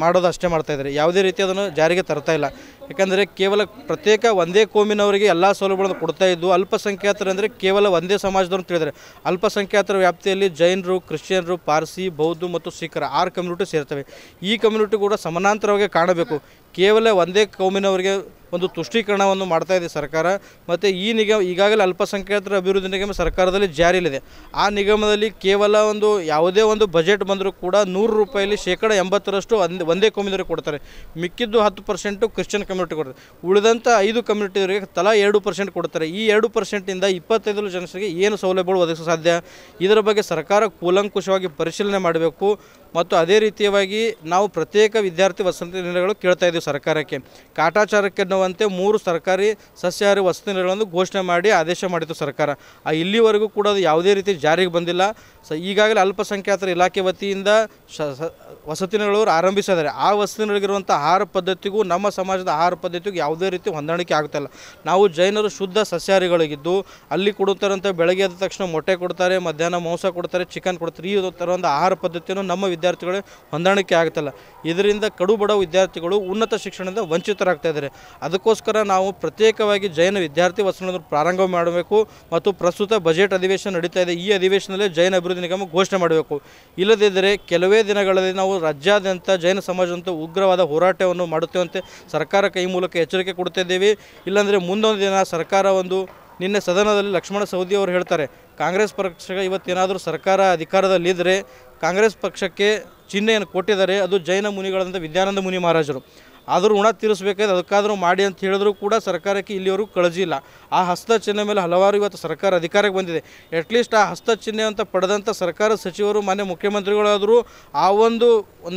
ಮಾಡೋದು ಅಷ್ಟೇ ಮಾಡ್ತಾಯಿದ್ದಾರೆ, ಯಾವುದೇ ರೀತಿ ಅದನ್ನು ಜಾರಿಗೆ ತರ್ತಾ ಇಲ್ಲ. ಯಾಕಂದರೆ ಕೇವಲ ಪ್ರತ್ಯೇಕ ಒಂದೇ ಕೋಮಿನವರಿಗೆ ಎಲ್ಲ ಸೌಲಭ್ಯಗಳನ್ನು ಕೊಡ್ತಾ ಇದ್ದು, ಅಲ್ಪಸಂಖ್ಯಾತರು ಅಂದರೆ ಕೇವಲ ಒಂದೇ ಸಮಾಜದವ್ರನ್ನ ತಿಳಿದರೆ, ಅಲ್ಪಸಂಖ್ಯಾತರ ವ್ಯಾಪ್ತಿಯಲ್ಲಿ ಜೈನರು, ಕ್ರಿಶ್ಚಿಯನ್ರು, ಪಾರ್ಸಿ, ಬೌದ್ಧ ಮತ್ತು ಸಿಖ್ಖರ 6 ಕಮ್ಯುನಿಟಿ ಸೇರ್ತವೆ. ಈ ಕಮ್ಯುನಿಟಿ ಕೂಡ ಸಮಾನಾಂತರವಾಗಿ ಕಾಣಬೇಕು. ಕೇವಲ ಒಂದೇ ಕೌಮಿನವರಿಗೆ ಒಂದು ತುಷ್ಟೀಕರಣವನ್ನು ಮಾಡ್ತಾ ಇದೆ ಸರ್ಕಾರ. ಮತ್ತು ಈ ನಿಗಮ ಈಗಾಗಲೇ ಅಲ್ಪಸಂಖ್ಯಾತರ ಅಭಿವೃದ್ಧಿ ನಿಗಮ ಸರ್ಕಾರದಲ್ಲಿ ಜಾರಿಯಲ್ಲಿದೆ. ಆ ನಿಗಮದಲ್ಲಿ ಕೇವಲ ಒಂದು ಯಾವುದೇ ಒಂದು ಬಜೆಟ್ ಬಂದರೂ ಕೂಡ 100 ರೂಪಾಯಿಲಿ 80% ಒಂದೇ ಕಮ್ಯುನಿಟಿಗೆ ಕೊಡ್ತಾರೆ. ಮಿಕ್ಕಿದ್ದು 10% ಕ್ರಿಶ್ಚಿಯನ್ ಕಮ್ಯುನಿಟಿ ಕೊಡ್ತಾರೆ. ಉಳಿದಂಥ 5 ಕಮ್ಯುನಿಟಿಯವರಿಗೆ ತಲಾ 2% ಕೊಡ್ತಾರೆ. ಈ 2%ಇಂದ 25 ಜನರಿಗೆ ಏನು ಸೌಲಭ್ಯಗಳು ಒದಗಿಸಲು ಸಾಧ್ಯ? ಇದರ ಬಗ್ಗೆ ಸರ್ಕಾರ ಕೂಲಂಕುಷವಾಗಿ ಪರಿಶೀಲನೆ ಮಾಡಬೇಕು. ಮತ್ತು ಅದೇ ರೀತಿಯಾಗಿ ನಾವು ಪ್ರತ್ಯೇಕ ವಿದ್ಯಾರ್ಥಿ ವಸತಿ ನಿಲಯಗಳು ಕೇಳ್ತಾ ಇದ್ದೀವಿ ಸರ್ಕಾರಕ್ಕೆ. ಕಾಟಾಚಾರಕ್ಕೆ ಅನ್ನುವಂತೆ 3 ಸರ್ಕಾರಿ ಸಸ್ಯಾಹಾರಿ ವಸತಿ ನಿಲಯಗಳನ್ನು ಘೋಷಣೆ ಮಾಡಿ ಆದೇಶ ಮಾಡಿತ್ತು ಸರ್ಕಾರ. ಇಲ್ಲಿವರೆಗೂ ಕೂಡ ಅದು ಯಾವುದೇ ರೀತಿ ಜಾರಿಗೆ ಬಂದಿಲ್ಲ. ಈಗಾಗಲೇ ಅಲ್ಪಸಂಖ್ಯಾತರ ಇಲಾಖೆ ವತಿಯಿಂದ ವಸತಿ ನಿಲಯಗಳು ಆರಂಭಿಸಿದ್ದಾರೆ. ಆ ವಸತಿ ನಿಲಯಗಳಿರುವಂಥ ಆಹಾರ ಪದ್ಧತಿಗೂ ನಮ್ಮ ಸಮಾಜದ ಆಹಾರ ಪದ್ಧತಿಗೂ ಯಾವುದೇ ರೀತಿ ಹೊಂದಾಣಿಕೆ ಆಗ್ತಾಯಿಲ್ಲ. ನಾವು ಜೈನರು ಶುದ್ಧ ಸಸ್ಯಾಹಾರಿಗಳಿಗಿದ್ದು ಅಲ್ಲಿ ಕೊಡುತ್ತಾರಂಥ ಬೆಳಗ್ಗೆ ಎದ್ದ ತಕ್ಷಣ ಮೊಟ್ಟೆ ಕೊಡ್ತಾರೆ, ಮಧ್ಯಾಹ್ನ ಮಾಂಸ ಕೊಡ್ತಾರೆ, ಚಿಕನ್ ಕೊಡ್ತಾರೆ. ಈ ಥರ ಒಂದು ಆಹಾರ ಪದ್ಧತಿಯನ್ನು ನಮ್ಮ ವಿದ್ಯಾರ್ಥಿಗಳೇ ಹೊಂದಾಣಿಕೆ ಆಗ್ತಾಯಿಲ್ಲ. ಇದರಿಂದ ಕಡುಬಡ ವಿದ್ಯಾರ್ಥಿಗಳು ಉನ್ನತ ಶಿಕ್ಷಣದಿಂದ ವಂಚಿತರಾಗ್ತಾ ಇದ್ದಾರೆ. ಅದಕ್ಕೋಸ್ಕರ ನಾವು ಪ್ರತ್ಯೇಕವಾಗಿ ಜೈನ ವಿದ್ಯಾರ್ಥಿ ವಸತಿಗಳನ್ನು ಪ್ರಾರಂಭ ಮಾಡಬೇಕು. ಮತ್ತು ಪ್ರಸ್ತುತ ಬಜೆಟ್ ಅಧಿವೇಶನ ನಡೀತಾ ಇದೆ. ಈ ಅಧಿವೇಶನದಲ್ಲಿ ಜೈನ ಅಭಿವೃದ್ಧಿ ನಿಗಮ ಘೋಷಣೆ ಮಾಡಬೇಕು. ಇಲ್ಲದಿದ್ದರೆ ಕೆಲವೇ ದಿನಗಳಲ್ಲಿ ನಾವು ರಾಜ್ಯಾದ್ಯಂತ ಜೈನ ಸಮಾಜದಂತ ಉಗ್ರವಾದ ಹೋರಾಟವನ್ನು ಮಾಡುತ್ತೇವಂತೆ ಸರ್ಕಾರಕ್ಕೆ ಈ ಮೂಲಕ ಎಚ್ಚರಿಕೆ ಕೊಡ್ತಿದ್ದೇವೆ. ಇಲ್ಲಾಂದರೆ ಮುಂದೊಂದು ದಿನ ಸರ್ಕಾರ ನಿನ್ನೆ ಸದನದಲ್ಲಿ ಲಕ್ಷ್ಮಣ ಸವದಿ ಅವರು ಹೇಳ್ತಾರೆ, ಕಾಂಗ್ರೆಸ್ ಪಕ್ಷ ಇವತ್ತೇನಾದರೂ ಸರ್ಕಾರ ಅಧಿಕಾರದಲ್ಲಿದ್ದರೆ ಕಾಂಗ್ರೆಸ್ ಪಕ್ಷಕ್ಕೆ ಚಿಹ್ನೆಯನ್ನು ಕೊಟ್ಟಿದ್ದಾರೆ, ಅದು ಜೈನ ಮುನಿಗಳಂತ ವಿದ್ಯಾನಂದ ಮುನಿ ಮಹಾರಾಜರು. ಆದರೂ ಋಣ ತೀರಿಸಬೇಕಾದ್ರೆ ಅದಕ್ಕಾದರೂ ಮಾಡಿ ಅಂತ ಹೇಳಿದ್ರು ಕೂಡ ಸರ್ಕಾರಕ್ಕೆ ಇಲ್ಲಿವರೆಗೂ ಕಳಜಿಲ್ಲ. ಆ ಹಸ್ತ ಚಿಹ್ನೆ ಮೇಲೆ ಹಲವಾರು ಇವತ್ತು ಸರ್ಕಾರ ಅಧಿಕಾರಕ್ಕೆ ಬಂದಿದೆ. ಅಟ್ಲೀಸ್ಟ್ ಆ ಹಸ್ತ ಚಿಹ್ನೆ ಅಂತ ಪಡೆದಂಥ ಸರ್ಕಾರ ಸಚಿವರು ಮಾನ್ಯ ಮುಖ್ಯಮಂತ್ರಿಗಳಾದರೂ ಆ ಒಂದು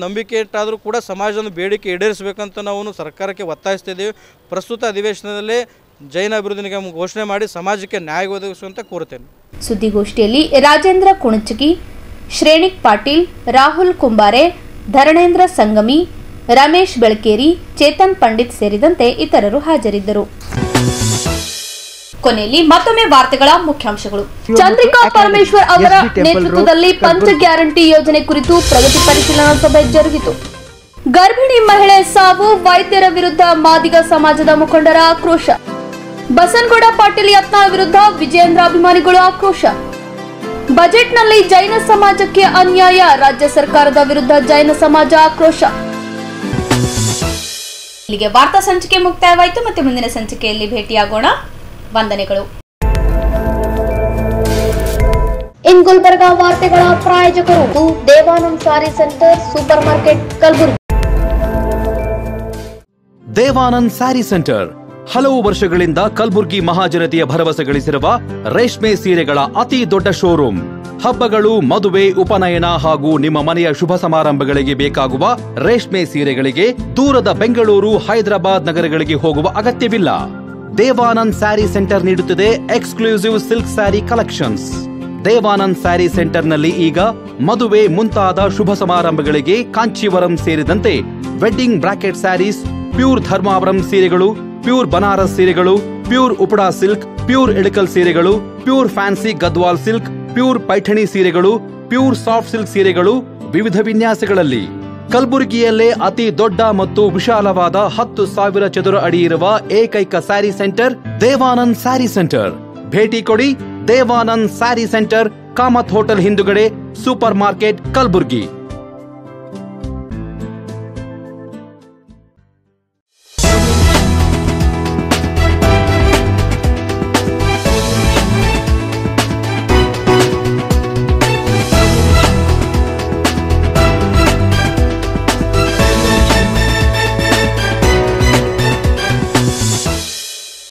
ನಂಬಿಕೆ ಇಟ್ಟಾದರೂ ಕೂಡ ಸಮಾಜದ ಬೇಡಿಕೆ ಈಡೇರಿಸಬೇಕಂತ ನಾವು ಸರ್ಕಾರಕ್ಕೆ ಒತ್ತಾಯಿಸ್ತಿದ್ದೇವೆ. ಪ್ರಸ್ತುತ ಅಧಿವೇಶನದಲ್ಲೇ ಜೈನ ಅಭಿವೃದ್ಧಿ ನಿಗಮ ಘೋಷಣೆ ಮಾಡಿ ಸಮಾಜಕ್ಕೆ ನ್ಯಾಯ ಒದಗಿಸುವಂತೆ ಕೋರುತ್ತೇನೆ. ಸುದ್ದಿಗೋಷ್ಠಿಯಲ್ಲಿ ರಾಜೇಂದ್ರ ಕುಣಚಗಿ, ಶ್ರೇಣಿಕ್ ಪಾಟೀಲ್, ರಾಹುಲ್ ಕುಂಬಾರೆ, ಧರಣೇಂದ್ರ ಸಂಗಮಿ, ರಮೇಶ್ ಬೆಳಕೇರಿ, ಚೇತನ್ ಪಂಡಿತ್ ಸೇರಿದಂತೆ ಇತರರು ಹಾಜರಿದ್ದರು. ಕೊನೆಯಲ್ಲಿ ಮತ್ತೊಮ್ಮೆ ವಾರ್ತೆಗಳ ಮುಖ್ಯಾಂಶಗಳು. ಚಂದ್ರಿಕಾ ಪರಮೇಶ್ವರ್ ಅವರ ನೇತೃತ್ವದಲ್ಲಿ ಪಂಚ ಗ್ಯಾರಂಟಿ ಯೋಜನೆ ಕುರಿತು ಪ್ರಗತಿ ಪರಿಶೀಲನಾ ಸಭೆ ಜರುಗಿತು. ಗರ್ಭಿಣಿ ಮಹಿಳೆ ಸಾವು, ವೈದ್ಯರ ವಿರುದ್ಧ ಮಾದಿಗ ಸಮಾಜದ ಮುಖಂಡರ ಆಕ್ರೋಶ. ಬಸನಗೌಡ ಪಾಟೀಲ್ ಯತ್ನಾಳ್ ವಿರುದ್ಧ ವಿಜಯೇಂದ್ರ ಅಭಿಮಾನಿಗಳು ಆಕ್ರೋಶ. ಬಜೆಟ್ನಲ್ಲಿ ಜೈನ ಸಮಾಜಕ್ಕೆ ಅನ್ಯಾಯ, ರಾಜ್ಯ ಸರ್ಕಾರದ ವಿರುದ್ಧ ಜೈನ ಸಮಾಜ ಆಕ್ರೋಶ. ಇಲ್ಲಿಗೆ ವಾರ್ತಾ ಸಂಚಿಕೆ ಮುಕ್ತಾಯವಾಯಿತು. ಮತ್ತೆ ಮುಂದಿನ ಸಂಚಿಕೆಯಲ್ಲಿ ಭೇಟಿಯಾಗೋಣ. ವಂದನೆಗಳು. ಇನ್ ಗುಲ್ಬರ್ಗ ವಾರ್ತೆಗಳ ಪ್ರಾಯೋಜಕರು Devanand sari centre, super market, Kalaburagi. Devanand sari centre ಹಲವು ವರ್ಷಗಳಿಂದ ಕಲಬುರ್ಗಿ ಮಹಾಜನತೆಯ ಭರವಸೆ ಗಳಿಸಿರುವ ರೇಷ್ಮೆ ಸೀರೆಗಳ ಅತಿ ದೊಡ್ಡ ಶೋರೂಮ್. ಹಬ್ಬಗಳು, ಮದುವೆ, ಉಪನಯನ ಹಾಗೂ ನಿಮ್ಮ ಮನೆಯ ಶುಭ ಸಮಾರಂಭಗಳಿಗೆ ಬೇಕಾಗುವ ರೇಷ್ಮೆ ಸೀರೆಗಳಿಗೆ ದೂರದ ಬೆಂಗಳೂರು, ಹೈದರಾಬಾದ್ ನಗರಗಳಿಗೆ ಹೋಗುವ ಅಗತ್ಯವಿಲ್ಲ. ದೇವಾನಂದ್ ಸ್ಯಾರಿ ಸೆಂಟರ್ ನೀಡುತ್ತಿದೆ exclusive silk sari collections. Devanand sari ಸೆಂಟರ್ನಲ್ಲಿ ಈಗ ಮದುವೆ ಮುಂತಾದ ಶುಭ ಸಮಾರಂಭಗಳಿಗೆ ಕಾಂಚೀವರಂ ಸೇರಿದಂತೆ wedding brocade saris, pure Dharmavaram ಸೀರೆಗಳು, ಪ್ಯೂರ್ ಬನಾರಸ್ ಸೀರೆಗಳು, pure Uppada silk, pure Ilkal ಸೀರೆಗಳು, pure fancy Gadwal silk, pure Paithani ಸೀರೆಗಳು, ಪ್ಯೂರ್ ಸಾಫ್ಟ್ ಸಿಲ್ಕ್ ಸೀರೆಗಳು ವಿವಿಧ ವಿನ್ಯಾಸಗಳಲ್ಲಿ. ಕಲಬುರಗಿಯಲ್ಲೇ ಅತಿ ದೊಡ್ಡ ಮತ್ತು ವಿಶಾಲವಾದ 10,000 ಚದುರ ಅಡಿ ಇರುವ ಏಕೈಕ ಸ್ಯಾರಿ ಸೆಂಟರ್ ದೇವಾನಂದ್ ಸ್ಯಾರಿ ಸೆಂಟರ್. ಭೇಟಿ ಕೊಡಿ ದೇವಾನಂದ್ ಸ್ಯಾರಿ ಸೆಂಟರ್, ಕಾಮತ್ ಹೋಟೆಲ್ ಹಿಂದುಗಡೆ, ಸೂಪರ್ ಮಾರ್ಕೆಟ್, ಕಲಬುರಗಿ.